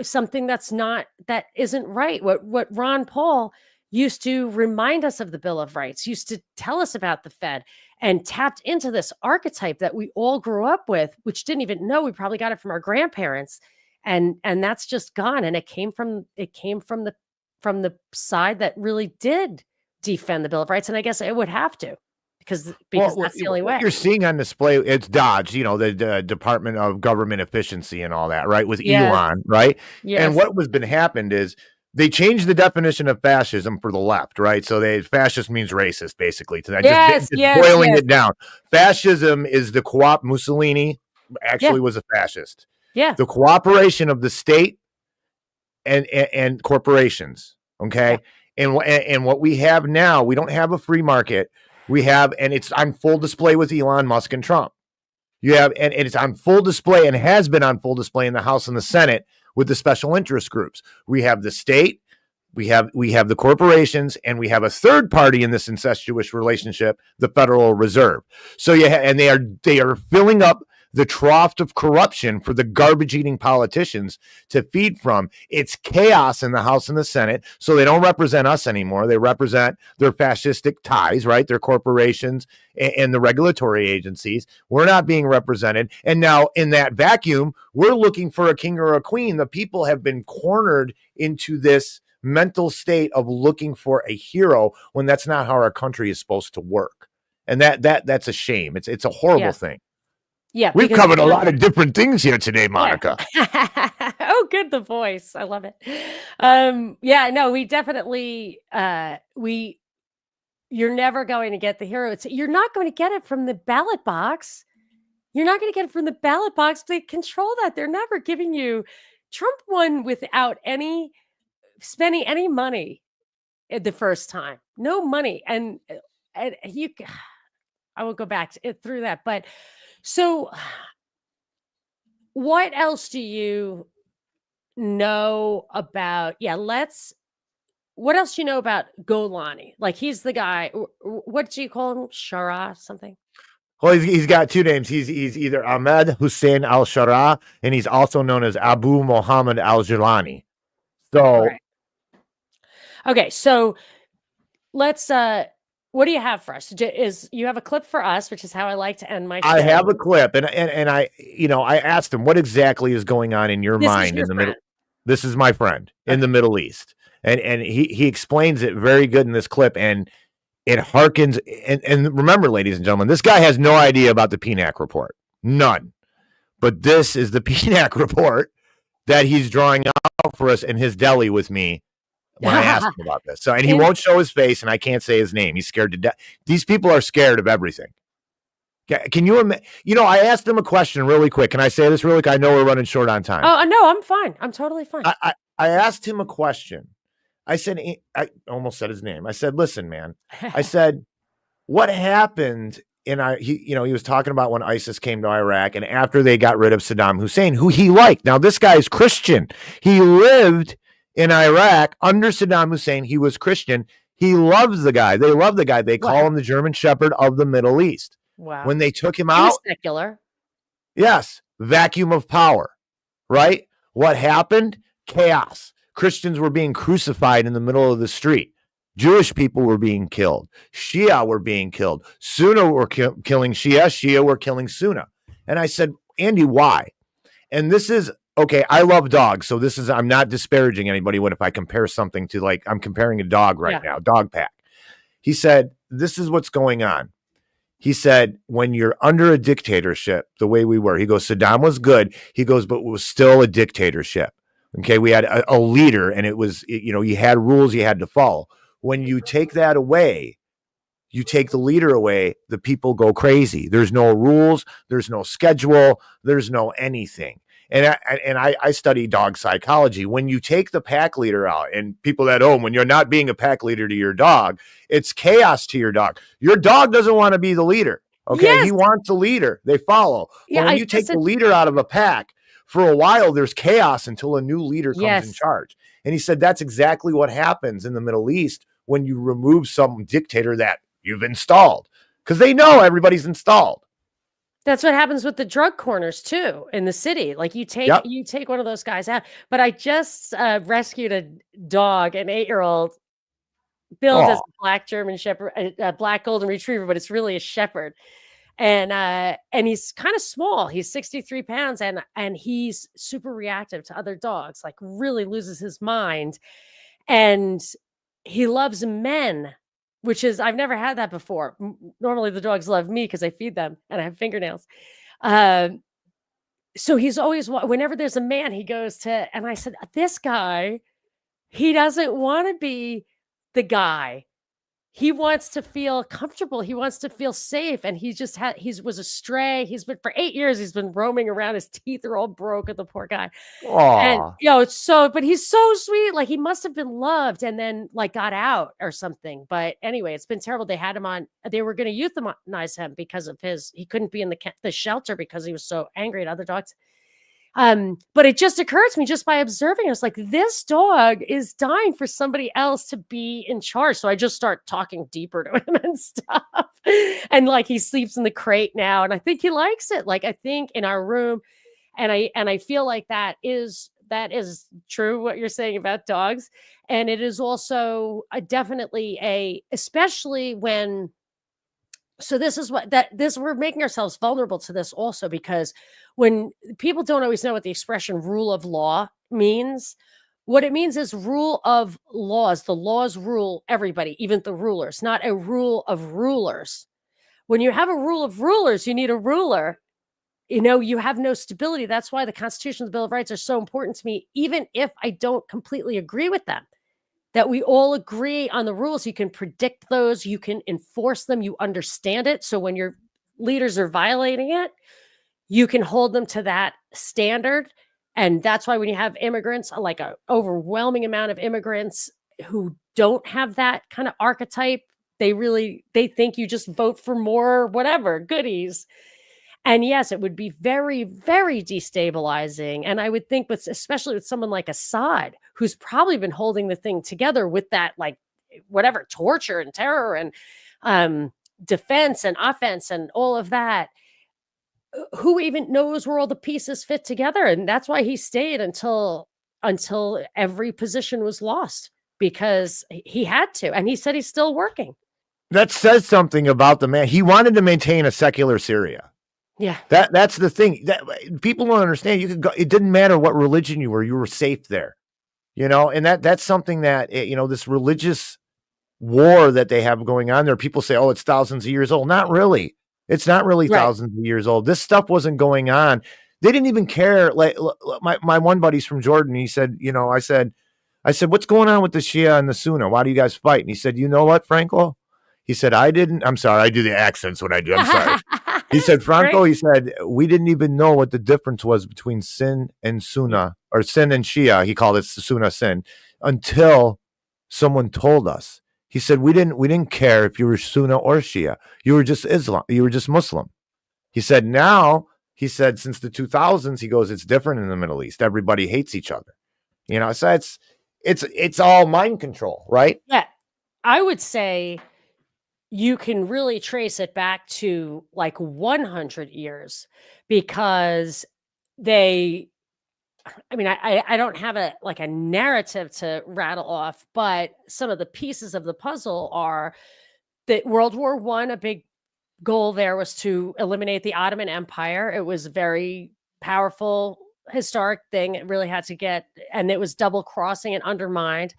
something that isn't right. What Ron Paul used to remind us of, the Bill of Rights, used to tell us about the Fed, and tapped into this archetype that we all grew up with, which didn't even know, we probably got it from our grandparents. And that's just gone. And it came from the side that really did defend the Bill of Rights. And I guess it would have to, because that's the only way. What you're seeing on display, it's Dodge, the Department of Government Efficiency and all that, right? With Elon, right? Yes. And what has been happened is they changed the definition of fascism for the left, right? So fascist means racist, basically. To that, just boiling it down. Fascism is the Mussolini actually was a fascist. Yeah. The cooperation of the state and corporations. Okay. Yeah. And what we have now, we don't have a free market. We have, and it's on full display with Elon Musk and Trump. You have, and it's on full display, and has been on full display in the House and the Senate with the special interest groups. We have the state, we have the corporations, and we have a third party in this incestuous relationship, the Federal Reserve. So and they are filling up the trough of corruption for the garbage-eating politicians to feed from. It's chaos in the House and the Senate, so they don't represent us anymore. They represent their fascistic ties, right? Their corporations and the regulatory agencies. We're not being represented. And now in that vacuum, we're looking for a king or a queen. The people have been cornered into this mental state of looking for a hero, when that's not how our country is supposed to work. And that's a shame. It's a horrible thing. Yeah, we've covered a lot of different things here today, Monica. Yeah. Oh, good, the voice. I love it. We definitely you're never going to get the hero. You're not going to get it from the ballot box. You're not going to get it from the ballot box. They control that. They're never giving you. Trump won without spending any money the first time. No money, and you. I will go back through that, but. So what else do you know about? What else do you know about Golani? Like, he's the guy, what do you call him? Shara something? Well, he's got two names. He's either Ahmed Hussein al-Shara, and he's also known as Abu Muhammad al-Jilani. So, right. Okay, so let's what do you have for us? You have a clip for us, which is how I like to end my show. I have a clip, and I asked him, what exactly is going on in your mind in the middle? This is my friend in the Middle East, and he explains it very good in this clip, and it harkens. And remember, ladies and gentlemen, this guy has no idea about the PNAC report, none. But this is the PNAC report that he's drawing out for us in his deli with me. When I asked him about this. So, and he won't show his face, and I can't say his name. He's scared to death. These people are scared of everything. Can you imagine? I asked him a question really quick. Can I say this really quick? I know we're running short on time. Oh, no, I'm fine. I'm totally fine. I asked him a question. I said, I almost said his name. I said, listen, man. I said, what happened he was talking about when ISIS came to Iraq and after they got rid of Saddam Hussein, who he liked. Now, this guy is Christian. He lived in Iraq under Saddam Hussein. He was Christian. He loves the guy. They love the guy. They call him the German Shepherd of the Middle East. Wow. When they took him He out, was secular. yes, vacuum of power, right? What happened? Chaos. Christians were being crucified in the middle of the street. Jewish people were being killed. Shia were being killed. Sunni were killing Shia. Shia were killing Sunni. And I said, Andy, why? And this is, okay, I love dogs. So I'm not disparaging anybody if I compare something to, like, I'm comparing a dog right now, dog pack. He said, this is what's going on. He said, when you're under a dictatorship, the way we were, he goes, Saddam was good. He goes, but it was still a dictatorship. Okay, we had a leader and it was, you had rules you had to follow. When you take that away, you take the leader away, the people go crazy. There's no rules. There's no schedule. There's no anything. And I study dog psychology. When you take the pack leader out, and people at home, when you're not being a pack leader to your dog, it's chaos to your dog. Your dog doesn't want to be the leader. Okay. Yes. He wants a leader. They follow. But when you take the leader out of a pack, for a while, there's chaos until a new leader comes in charge. And he said that's exactly what happens in the Middle East when you remove some dictator that you've installed, because they know everybody's installed. That's what happens with the drug corners too in the city. Like you take one of those guys out. But I just rescued a dog, an 8-year-old, billed as a black German Shepherd, a black golden retriever, but it's really a shepherd. And he's kind of small. He's 63 pounds, and he's super reactive to other dogs. Like really loses his mind, and he loves men. Which is, I've never had that before. Normally the dogs love me because I feed them and I have fingernails. So he's always, whenever there's a man, he goes to, and I said, this guy, he doesn't want to be the guy. He wants to feel comfortable. He wants to feel safe. And he was a stray. He's been, for 8 years, he's been roaming around. His teeth are all broken, the poor guy. Aww. And but he's so sweet. Like he must have been loved and then like got out or something. But anyway, it's been terrible. They had him on, they were going to euthanize him because of he couldn't be in the shelter because he was so angry at other dogs. But it just occurred to me just by observing, I was like, this dog is dying for somebody else to be in charge. So I just start talking deeper to him and stuff. And like, he sleeps in the crate now. And I think he likes it. Like, I think in our room, and I feel like that is true, what you're saying about dogs. And it is also definitely especially when, so this is we're making ourselves vulnerable to this also, because when people don't always know what the expression rule of law means, what it means is rule of laws. The laws rule everybody, even the rulers, not a rule of rulers. When you have a rule of rulers, you need a ruler. You have no stability. That's why the Constitution and the Bill of Rights are so important to me, even if I don't completely agree with them. That we all agree on the rules. You can predict those. You can enforce them. You understand it. So when your leaders are violating it, you can hold them to that standard. And that's why when you have immigrants, like an overwhelming amount of immigrants who don't have that kind of archetype, they think you just vote for more, whatever, goodies. And yes, it would be very, very destabilizing. And I would think especially with someone like Assad, who's probably been holding the thing together with that, like, whatever, torture and terror and defense and offense and all of that. Who even knows where all the pieces fit together? And that's why he stayed until every position was lost, because he had to. And he said he's still working. That says something about the man. He wanted to maintain a secular Syria. Yeah, that's the thing that people don't understand. You could go; it didn't matter what religion you were safe there, And that's something that this religious war that they have going on there. People say, "Oh, it's thousands of years old." Not really. It's not really thousands of years old. This stuff wasn't going on. They didn't even care. Like my one buddy's from Jordan. He said, I said, "What's going on with the Shia and the Sunni? Why do you guys fight?" And he said, "You know what, Franco?" He said, I'm sorry, I do the accents when I do. I'm sorry. He said, Right? Franco, he said, we didn't even know what the difference was between sin and Yeah. Sunnah, or sin and Shia. He called it Sunnah sin, until someone told us. He said, we didn't care if you were Sunnah or Shia. You were just Islam. You were just Muslim. He said, now, he said, since the 2000s, he goes, it's different in the Middle East. Everybody hates each other. So it's all mind control, right? Yeah. I would say you can really trace it back to like 100 years because they I mean, I don't have a narrative to rattle off, but some of the pieces of the puzzle are that World War One, a big goal there was to eliminate the Ottoman Empire. It was a very powerful historic thing. It really had to get, and it was double crossing and undermined.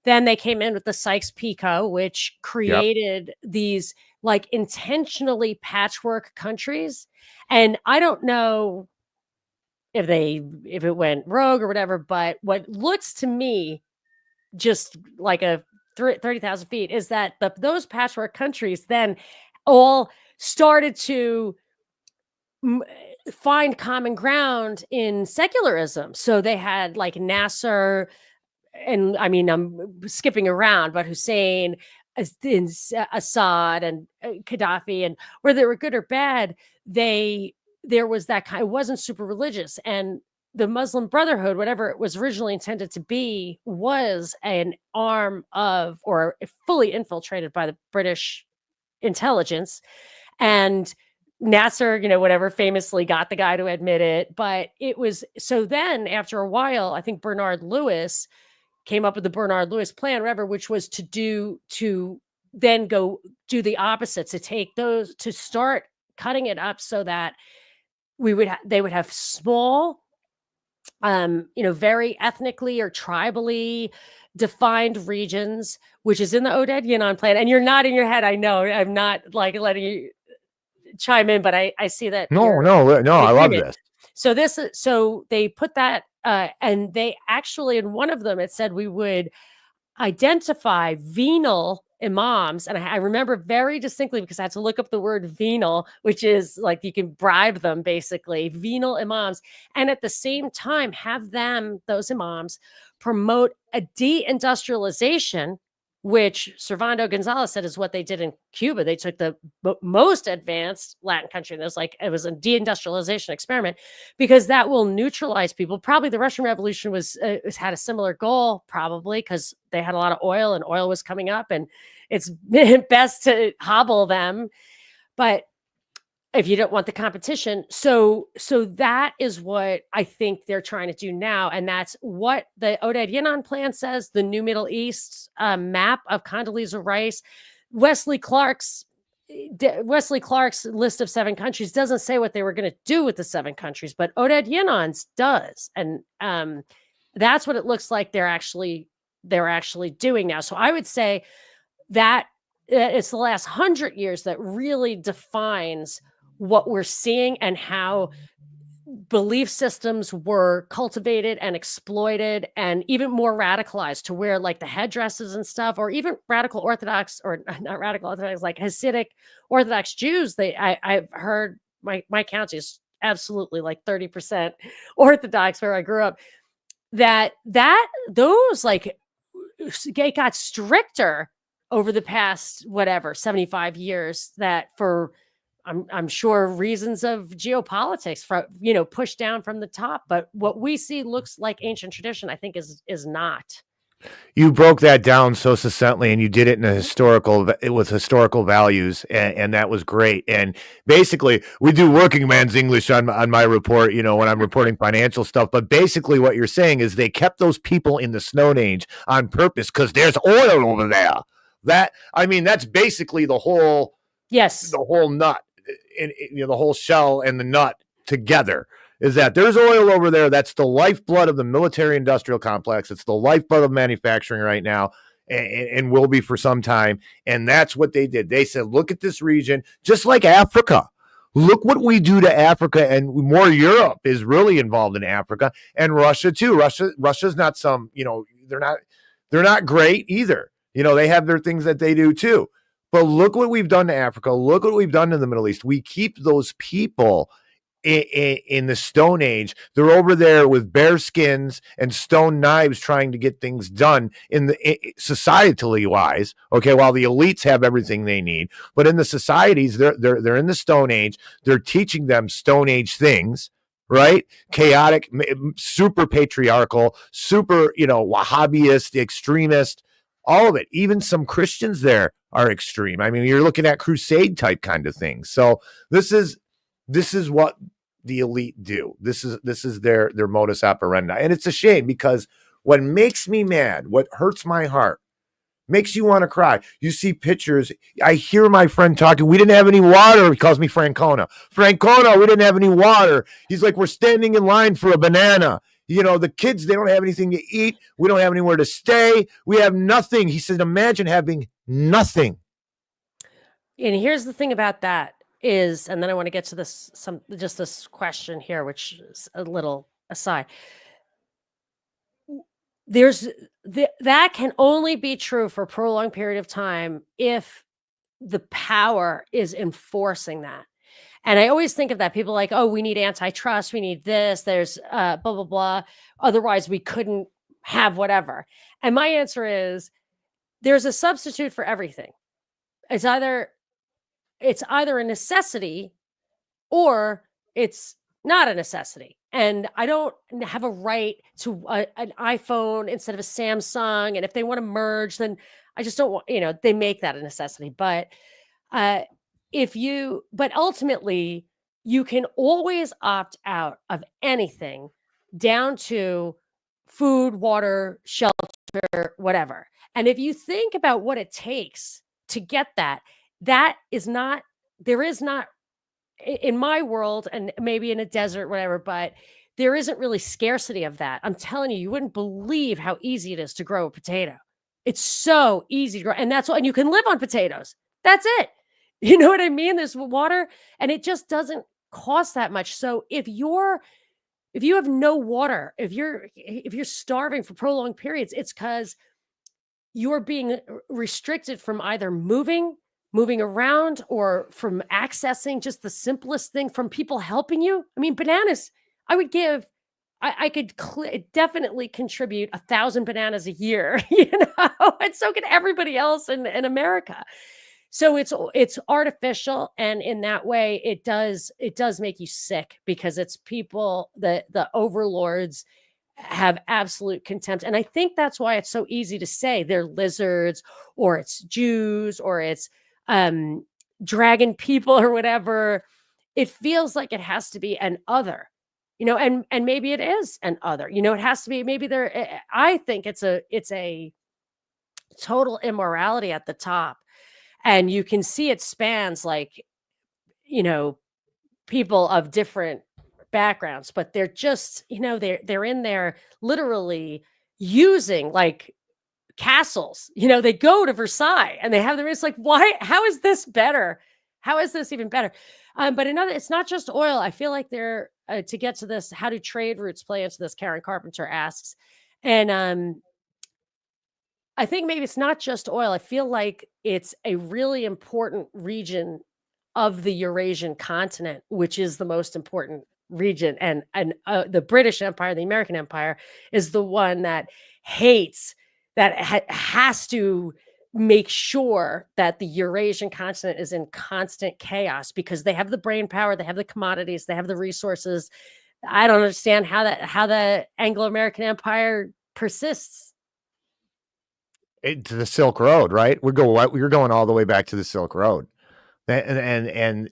Then they came in with the Sykes-Picot, which Yep. created these like intentionally patchwork countries. And I don't know if it went rogue or whatever, but what looks to me just like a 30,000 feet is that those patchwork countries then all started to find common ground in secularism. So they had like Nasser, and I mean, I'm skipping around, but Hussein, Assad, and Gaddafi, and whether they were good or bad, there was that kind. It wasn't super religious, and the Muslim Brotherhood, whatever it was originally intended to be, was an arm of or fully infiltrated by the British intelligence. And Nasser, whatever, famously got the guy to admit it. But it was so then after a while, I think Bernard Lewis came up with the Bernard Lewis plan, whatever, which was to then go do the opposite, to take those, to start cutting it up so that they would have small, very ethnically or tribally defined regions, which is in the Oded Yinon plan. And you're nodding your head. I know I'm not like letting you chime in, but I see that No, you're no, no. in I love agreement. this. So they put that, and they actually, in one of them, it said we would identify venal imams. And I remember very distinctly because I had to look up the word venal, which is like you can bribe them basically, venal imams. And at the same time, have those imams, promote a deindustrialization, which Servando Gonzalez said is what they did in Cuba. They took the most advanced Latin country. And it was a deindustrialization experiment because that will neutralize people. Probably the Russian Revolution had a similar goal, probably because they had a lot of oil and oil was coming up, and it's best to hobble them. But if you don't want the competition, so that is what I think they're trying to do now, and that's what the Oded Yinon plan says. The New Middle East map of Condoleezza Rice, Wesley Clark's list of 7 countries doesn't say what they were going to do with the 7 countries, but Oded Yinon's does, and that's what it looks like they're actually doing now. So I would say that it's the last 100 years that really defines what we're seeing and how belief systems were cultivated and exploited and even more radicalized to where like the headdresses and stuff, or even radical Orthodox, or not radical Orthodox, like Hasidic Orthodox Jews. I've heard my county is absolutely like 30% Orthodox where I grew up. Those like it got stricter over the past 75 years, that for I'm sure reasons of geopolitics, pushed down from the top. But what we see looks like ancient tradition, I think is not. You broke that down so succinctly, and you did it in with historical values, and that was great. And basically, we do working man's English on my report, when I'm reporting financial stuff. But basically, what you're saying is they kept those people in the Stone Age on purpose because there's oil over there. That's basically the whole nut, and the whole shell and the nut together. Is that there's oil over there. That's the lifeblood of the military industrial complex. It's the lifeblood of manufacturing right now, and will be for some time. And that's what they did. They said, look at this region, just like Africa. Look what we do to Africa, and more Europe is really involved in Africa, and Russia too. Russia's not they're not great either. They have their things that they do too. But look what we've done to Africa. Look what we've done to the Middle East. We keep those people in the Stone Age. They're over there with bear skins and stone knives trying to get things done societally wise. Okay, while the elites have everything they need, but in the societies, they're in the Stone Age. They're teaching them Stone Age things. Right? Chaotic, super patriarchal, super, Wahhabist, extremist, all of it. Even some Christians there are extreme. I mean, you're looking at crusade type kind of things. So this is what the elite do. This is their modus operandi. And it's a shame, because what makes me mad, what hurts my heart, makes you want to cry. You see pictures. I hear my friend talking. We didn't have any water. He calls me Francona. Francona, we didn't have any water. He's like, we're standing in line for a banana. The kids, they don't have anything to eat. We don't have anywhere to stay. We have nothing. He said, imagine having nothing. And here's the thing about that is, and then I want to get to this question here, which is a little aside. That can only be true for a prolonged period of time if the power is enforcing that. And I always think of that. People are like, oh, we need antitrust. We need this. There's blah, blah, blah. Otherwise, we couldn't have whatever. And my answer is there's a substitute for everything. It's either a necessity or it's not a necessity. And I don't have a right to an iPhone instead of a Samsung. And if they want to merge, then I just don't want, they make that a necessity. But but ultimately, you can always opt out of anything down to food, water, shelter, whatever. And if you think about what it takes to get that, there is not in my world, and maybe in a desert, whatever, but there isn't really scarcity of that. I'm telling you, you wouldn't believe how easy it is to grow a potato. It's so easy to grow. And and you can live on potatoes. That's it. You know what I mean? There's water and it just doesn't cost that much. So if you have no water, if you're starving for prolonged periods, it's because you're being restricted from either moving around, or from accessing just the simplest thing, from people helping you. I mean, bananas, I could definitely contribute 1,000 bananas a year, and so could everybody else in America. So it's artificial, and in that way, it does make you sick, because it's people, the overlords have absolute contempt. And I think that's why it's so easy to say they're lizards, or it's Jews, or it's dragon people, or whatever. It feels like it has to be an other, and maybe it is an other. It has to be, maybe I think it's a total immorality at the top. And you can see it spans, like, people of different backgrounds, but they're just, they're in there literally using, like, castles. They go to Versailles and they have them. It's like, why? How is this better? How is this even better? But it's not just oil. I feel like they're to get to this. How do trade routes play into this? Karen Carpenter asks, and I think maybe it's not just oil. I feel like it's a really important region of the Eurasian continent, which is the most important region. And the British Empire, the American Empire, is the one that hates, that has to make sure that the Eurasian continent is in constant chaos, because they have the brain power, they have the commodities, they have the resources. I don't understand how the Anglo-American Empire persists. To the Silk Road, right? We're going all the way back to the Silk Road, and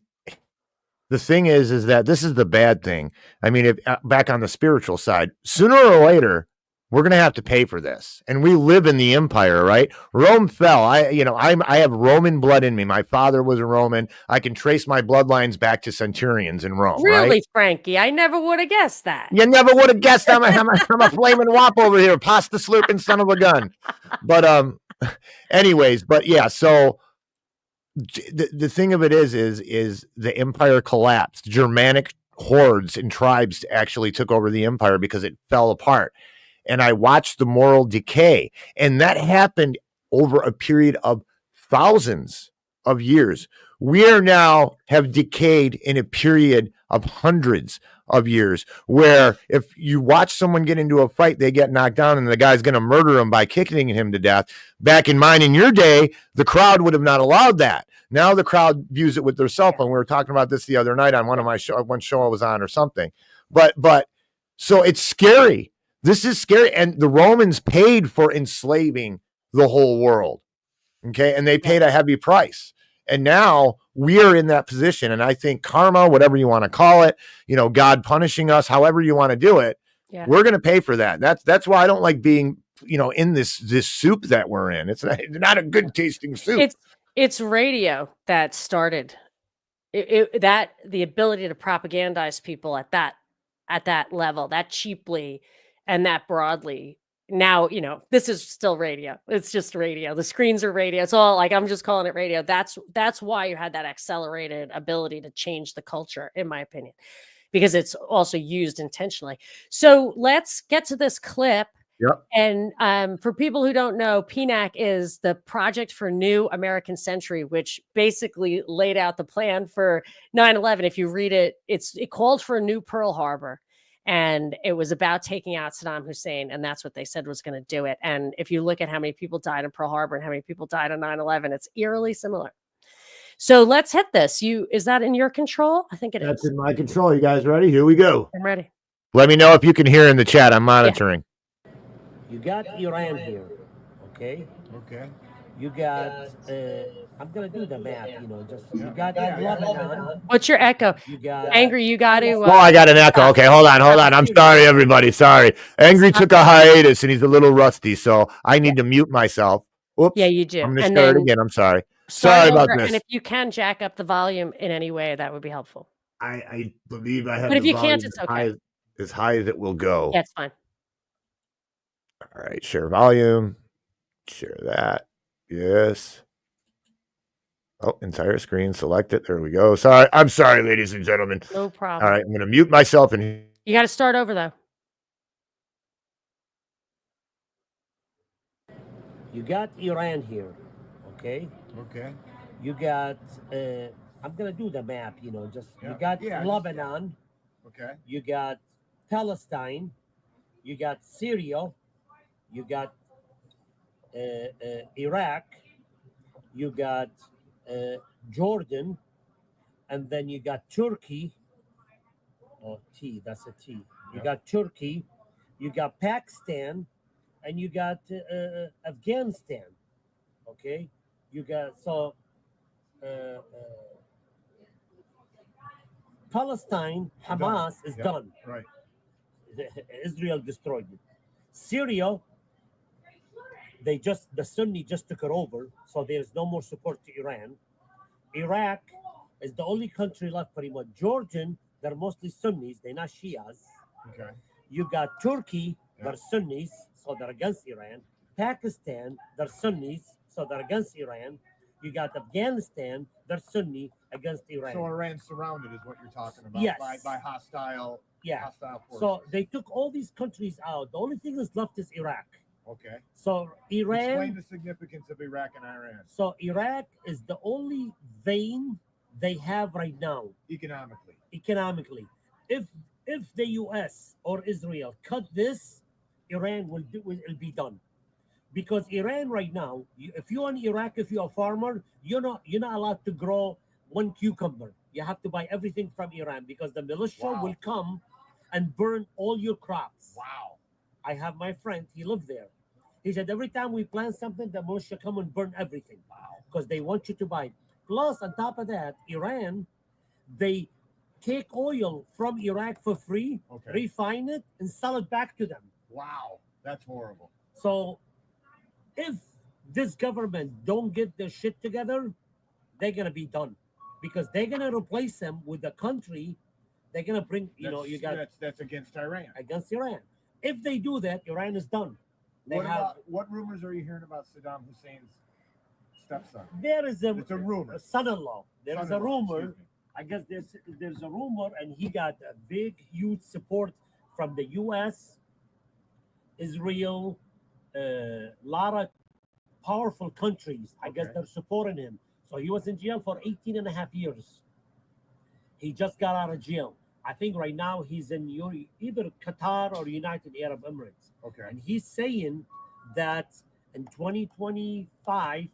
the thing is that this is the bad thing. I mean, if back on the spiritual side, sooner or later, we're going to have to pay for this. And we live in the empire, right? Rome fell. I have Roman blood in me. My father was a Roman. I can trace my bloodlines back to centurions in Rome. Really, right? Frankie? I never would have guessed that. You never would have guessed. I'm a flaming wop over here, pasta slurping son of a gun. But anyways, but yeah. So the thing of it is the empire collapsed. Germanic hordes and tribes actually took over the empire because it fell apart. And I watched the moral decay, and that happened over a period of thousands of years. We are now have decayed in a period of hundreds of years where if you watch someone get into a fight, they get knocked down and the guy's going to murder him by kicking him to death. Back in your day, the crowd would have not allowed that. Now the crowd views it with their cell phone. We were talking about this the other night on one show I was on or something. But so it's scary. This is scary. And the Romans paid for enslaving the whole world. Okay. And they paid a heavy price. And now we are in that position. And I think karma, whatever you want to call it, God punishing us, however you want to do it, we're going to pay for that. That's why I don't like being, in this soup that we're in. It's not a good tasting soup. It's radio that started that the ability to propagandize people at that level, that cheaply and that broadly. Now, this is still radio. It's just radio. The screens are radio. It's all I'm just calling it radio. That's why you had that accelerated ability to change the culture, in my opinion, because it's also used intentionally. So let's get to this clip. Yep. And for people who don't know, PNAC is the Project for New American Century, which basically laid out the plan for 9/11. If you read it, it called for a new Pearl Harbor. And it was about taking out Saddam Hussein. And that's what they said was going to do it. And if you look at how many people died in Pearl Harbor and how many people died on 9/11, it's eerily similar. So let's hit this. Is that in your control? I think it is. That's in my control. You guys ready? Here we go. I'm ready. Let me know if you can hear in the chat. I'm monitoring. You got Iran here, okay? Okay. You got, I'm going to do the math, you got Lebanon. What's your echo? You got Angry, you got to. I got an echo. Okay, hold on. I'm sorry, everybody. Sorry. Angry took a hiatus and he's a little rusty, so I need to mute myself. Oops. Yeah, you do. I'm going to start again. I'm sorry. Sorry about this. And if you can jack up the volume in any way, that would be helpful. I believe I have. But if you can't, it's okay. As high as it will go. Yeah, it's fine. All right, share volume. Share that. Yes. Oh, entire screen. Select it. There we go. Sorry. I'm sorry, ladies and gentlemen. No problem. All right, I'm going to mute myself. And you got to start over, though. You got Iran here, okay? Okay. You got, I'm going to do the map, you got Lebanon. Okay. You got Palestine. You got Syria. You got Iraq. You got Jordan. And then you got Turkey. Oh, T, that's a T. You got Turkey. You got Pakistan. And you got Afghanistan. Okay? You got, Palestine, Hamas is done. Right. Israel destroyed it. Syria, the Sunni just took it over, so there's no more support to Iran. Iraq is the only country left pretty much. Jordan, they're mostly Sunnis, they're not Shias. Okay. You got Turkey, they're Sunnis, so they're against Iran. Pakistan, they're Sunnis, so they're against Iran. You got Afghanistan, they're Sunni against Iran. So Iran's surrounded is what you're talking about. Yes. By hostile. Yeah. Hostile forces. So they took all these countries out. The only thing that's left is Iraq. Okay. So Iran. Explain the significance of Iraq and Iran. So Iraq is the only vein they have right now. Economically. If the U.S. or Israel cut this, Iran will be done. Because Iran right now, if you're in Iraq, if you're a farmer, you're not allowed to grow one cucumber. You have to buy everything from Iran because the militia will come and burn all your crops. Wow. I have my friend, he lived there. He said every time we plant something, the militia come and burn everything. Wow. Because they want you to buy. Plus, on top of that, Iran, they take oil from Iraq for free, refine it, and sell it back to them. Wow. That's horrible. So if this government don't get their shit together, they're going to be done. Because they're going to replace them with a country. They're going to bring, that's against Iran. Against Iran. If they do that, Iran is done. What rumors are you hearing about Saddam Hussein's stepson? It's a rumor. Son-in-law. There is a rumor. I guess there's a rumor, and he got a big, huge support from the U.S., Israel, a lot of powerful countries. I guess they're supporting him. So he was in jail for 18 and a half years. He just got out of jail. I think right now he's in either Qatar or United Arab Emirates. Okay. And he's saying that in 2025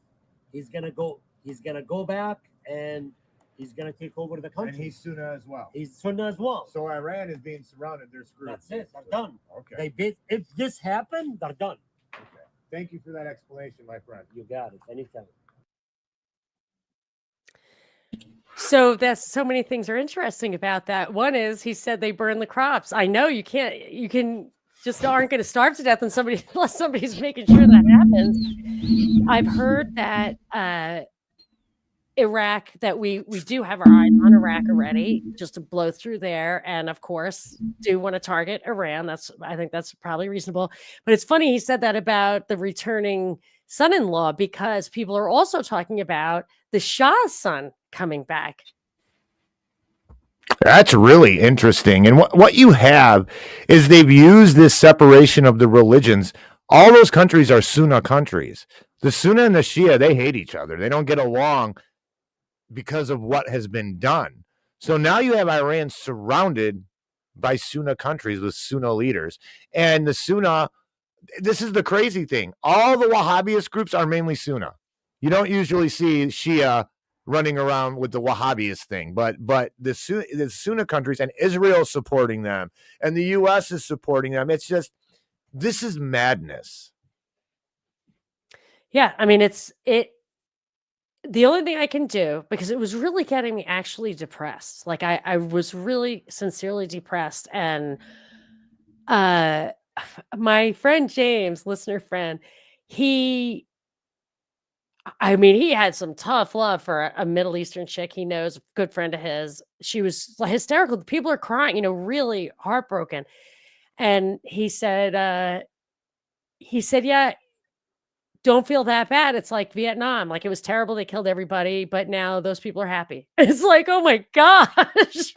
he's gonna go back and he's gonna take over the country. And he's Sunnah as well. He's Sunnah as well. So Iran is being surrounded. They're screwed. That's it. They're done. Okay. If this happened, they're done. Okay. Thank you for that explanation, my friend. You got it. Anytime. So that's so many things are interesting about that. One is he said they burn the crops. I know you can just aren't going to starve to death unless somebody's making sure that happens. I've heard that Iraq, that we do have our eyes on Iraq already, just to blow through there, and of course do want to target Iran. I think that's probably reasonable. But it's funny he said that about the returning son-in-law, because people are also talking about the Shah's son coming back. That's really interesting. And what you have is they've used this separation of the religions. All those countries are Sunnah countries. The Sunnah and the Shia, they hate each other. They don't get along because of what has been done. So now you have Iran surrounded by Sunnah countries with Sunnah leaders. And the Sunnah, this is the crazy thing. All the Wahhabist groups are mainly Sunnah. You don't usually see Shia running around with the Wahhabist thing, but the Sunnah countries, and Israel is supporting them, and the U.S. is supporting them. It's just, this is madness. Yeah, I mean, the only thing I can do, because it was really getting me actually depressed. Like I was really sincerely depressed. And my friend James, listener friend, he had some tough love for a Middle Eastern chick he knows, a good friend of his. She was hysterical. People are crying, really heartbroken. And he said, yeah, don't feel that bad. It's like Vietnam. Like, it was terrible. They killed everybody, but now those people are happy. It's like, oh my gosh.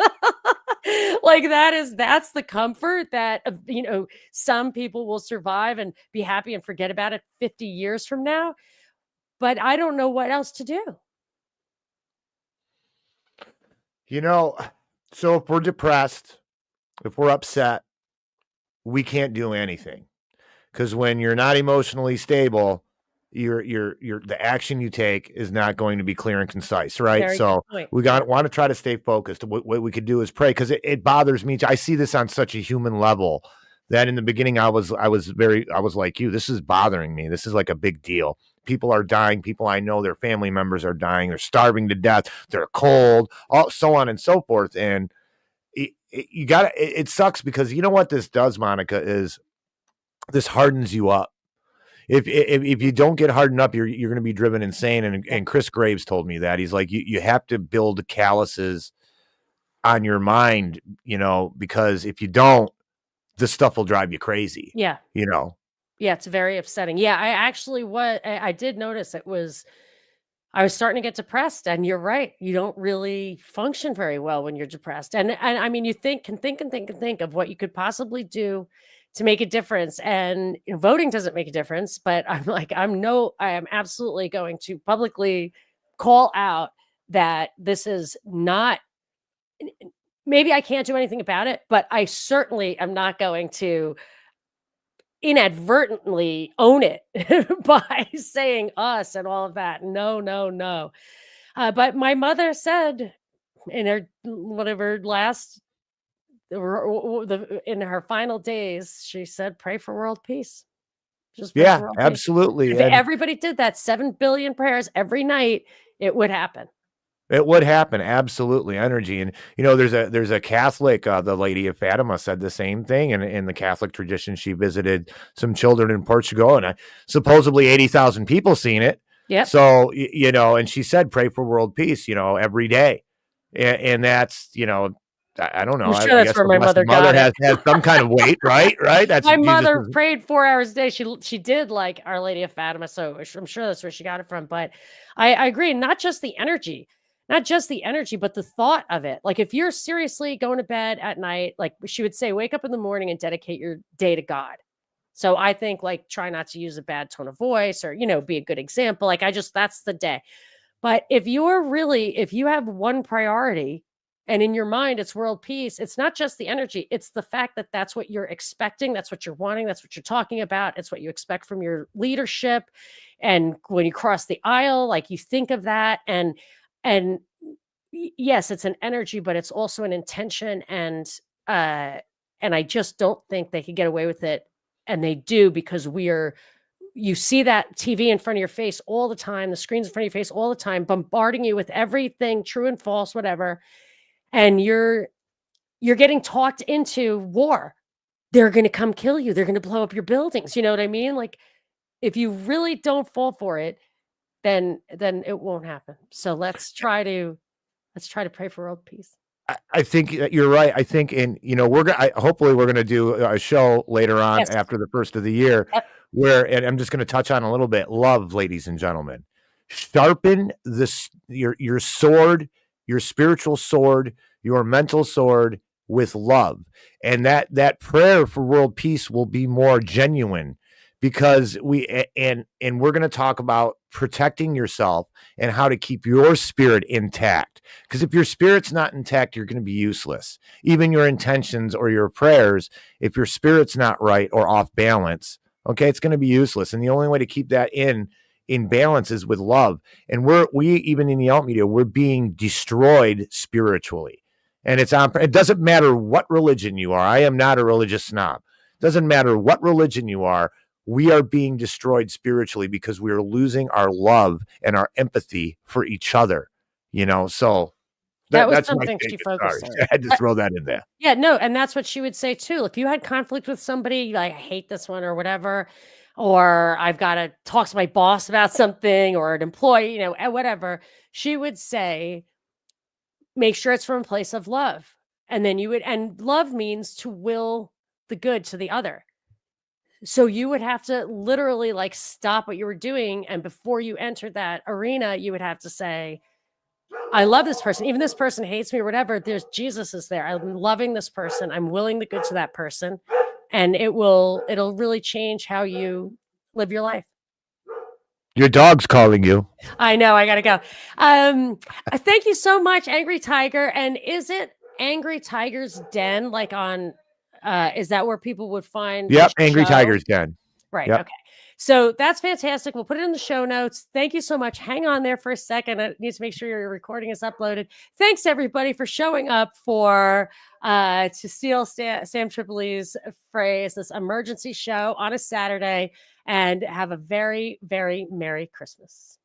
Like, that's the comfort that, some people will survive and be happy and forget about it 50 years from now. But I don't know what else to do. So if we're depressed, if we're upset, we can't do anything. Because when you're not emotionally stable, the action you take is not going to be clear and concise, right? Very So good point. we want to try to stay focused. What we could do is pray, because it bothers me. I see this on such a human level that in the beginning I was like you. This is bothering me. This is like a big deal. People are dying. People I know, their family members are dying. They're starving to death. They're cold. So on and so forth. And it sucks, because you know what this does, Monica, is this hardens you up. If you don't get hardened up, you're going to be driven insane. And Chris Graves told me that. He's like, you have to build calluses on your mind, because if you don't, this stuff will drive you crazy. Yeah. Yeah, it's very upsetting. Yeah, I did notice I was starting to get depressed, and you're right. You don't really function very well when you're depressed. And I mean, you can think of what you could possibly do to make a difference. And voting doesn't make a difference, but I'm like, I am absolutely going to publicly call out that this is not, maybe I can't do anything about it, but I certainly am not going to inadvertently own it by saying us and all of that. No. But my mother said in her in her final days, she said, pray for world peace. Just pray for world peace. Absolutely. If everybody did that 7 billion prayers every night, it would happen. It would happen. Absolutely. Energy. And, there's a Catholic, the Lady of Fatima said the same thing. And in the Catholic tradition, she visited some children in Portugal, and supposedly 80,000 people seen it. Yeah. So, and she said, pray for world peace, every day. And that's, I don't know. I'm sure that's where my mother got it. Has some kind of weight, right? That's my mother prayed 4 hours a day. She did like Our Lady of Fatima. So I'm sure that's where she got it from. But I agree. Not just the energy, but the thought of it. Like, if you're seriously going to bed at night, like she would say, wake up in the morning and dedicate your day to God. So I think, like, try not to use a bad tone of voice, or, be a good example. Like, that's the day. But if you have one priority and in your mind it's world peace, it's not just the energy, it's the fact that that's what you're expecting, that's what you're wanting, that's what you're talking about, it's what you expect from your leadership. And when you cross the aisle, like you think of that and yes, it's an energy, but it's also an intention uh and I just don't think they could get away with it. And they do because you see that TV in front of your face all the time, the screens in front of your face all the time, bombarding you with everything true and false, whatever. And you're getting talked into war. They're going to come kill you. They're going to blow up your buildings. You know what I mean? Like if you really don't fall for it, then it won't happen. So let's try to pray for world peace. I think that you're right. I think, hopefully we're gonna do a show later on Yes. after the first of the year, Yep. and I'm just gonna touch on a little bit. Love, ladies and gentlemen, sharpen your sword, your spiritual sword, your mental sword with love, and that prayer for world peace will be more genuine because and we're gonna talk about protecting yourself and how to keep your spirit intact. Because if your spirit's not intact, you're going to be useless. Even your intentions or your prayers, if your spirit's not right or off balance, okay, it's going to be useless. And the only way to keep that in balance is with love. And we even in the alt media, we're being destroyed spiritually. And it doesn't matter what religion you are. I am not a religious snob. It doesn't matter what religion you are. We are being destroyed spiritually because we are losing our love and our empathy for each other. So That was that's my something she statement. focused Sorry, on. I had to throw that in there. Yeah, no, and that's what she would say too. If you had conflict with somebody, like I hate this one or whatever, or I've got to talk to my boss about something or an employee, and whatever, she would say, make sure it's from a place of love. And then and love means to will the good to the other. So you would have to literally like stop what you were doing. And before you entered that arena, you would have to say, I love this person. Even this person hates me or whatever. There's Jesus is there. I'm loving this person. I'm willing the good to that person. And it'll really change how you live your life. Your dog's calling you. I know. I gotta go. Thank you so much, Angry Tiger. And is it Angry Tiger's Den? Like on, is that where people would find? Yep, the Angry show? Tiger's Den. Right. Yep. Okay. So that's fantastic. We'll put it in the show notes. Thank you so much. Hang on there for a second. I need to make sure your recording is uploaded. Thanks everybody for showing up to steal Sam Tripoli's phrase, this emergency show on a Saturday, and have a very, very Merry Christmas.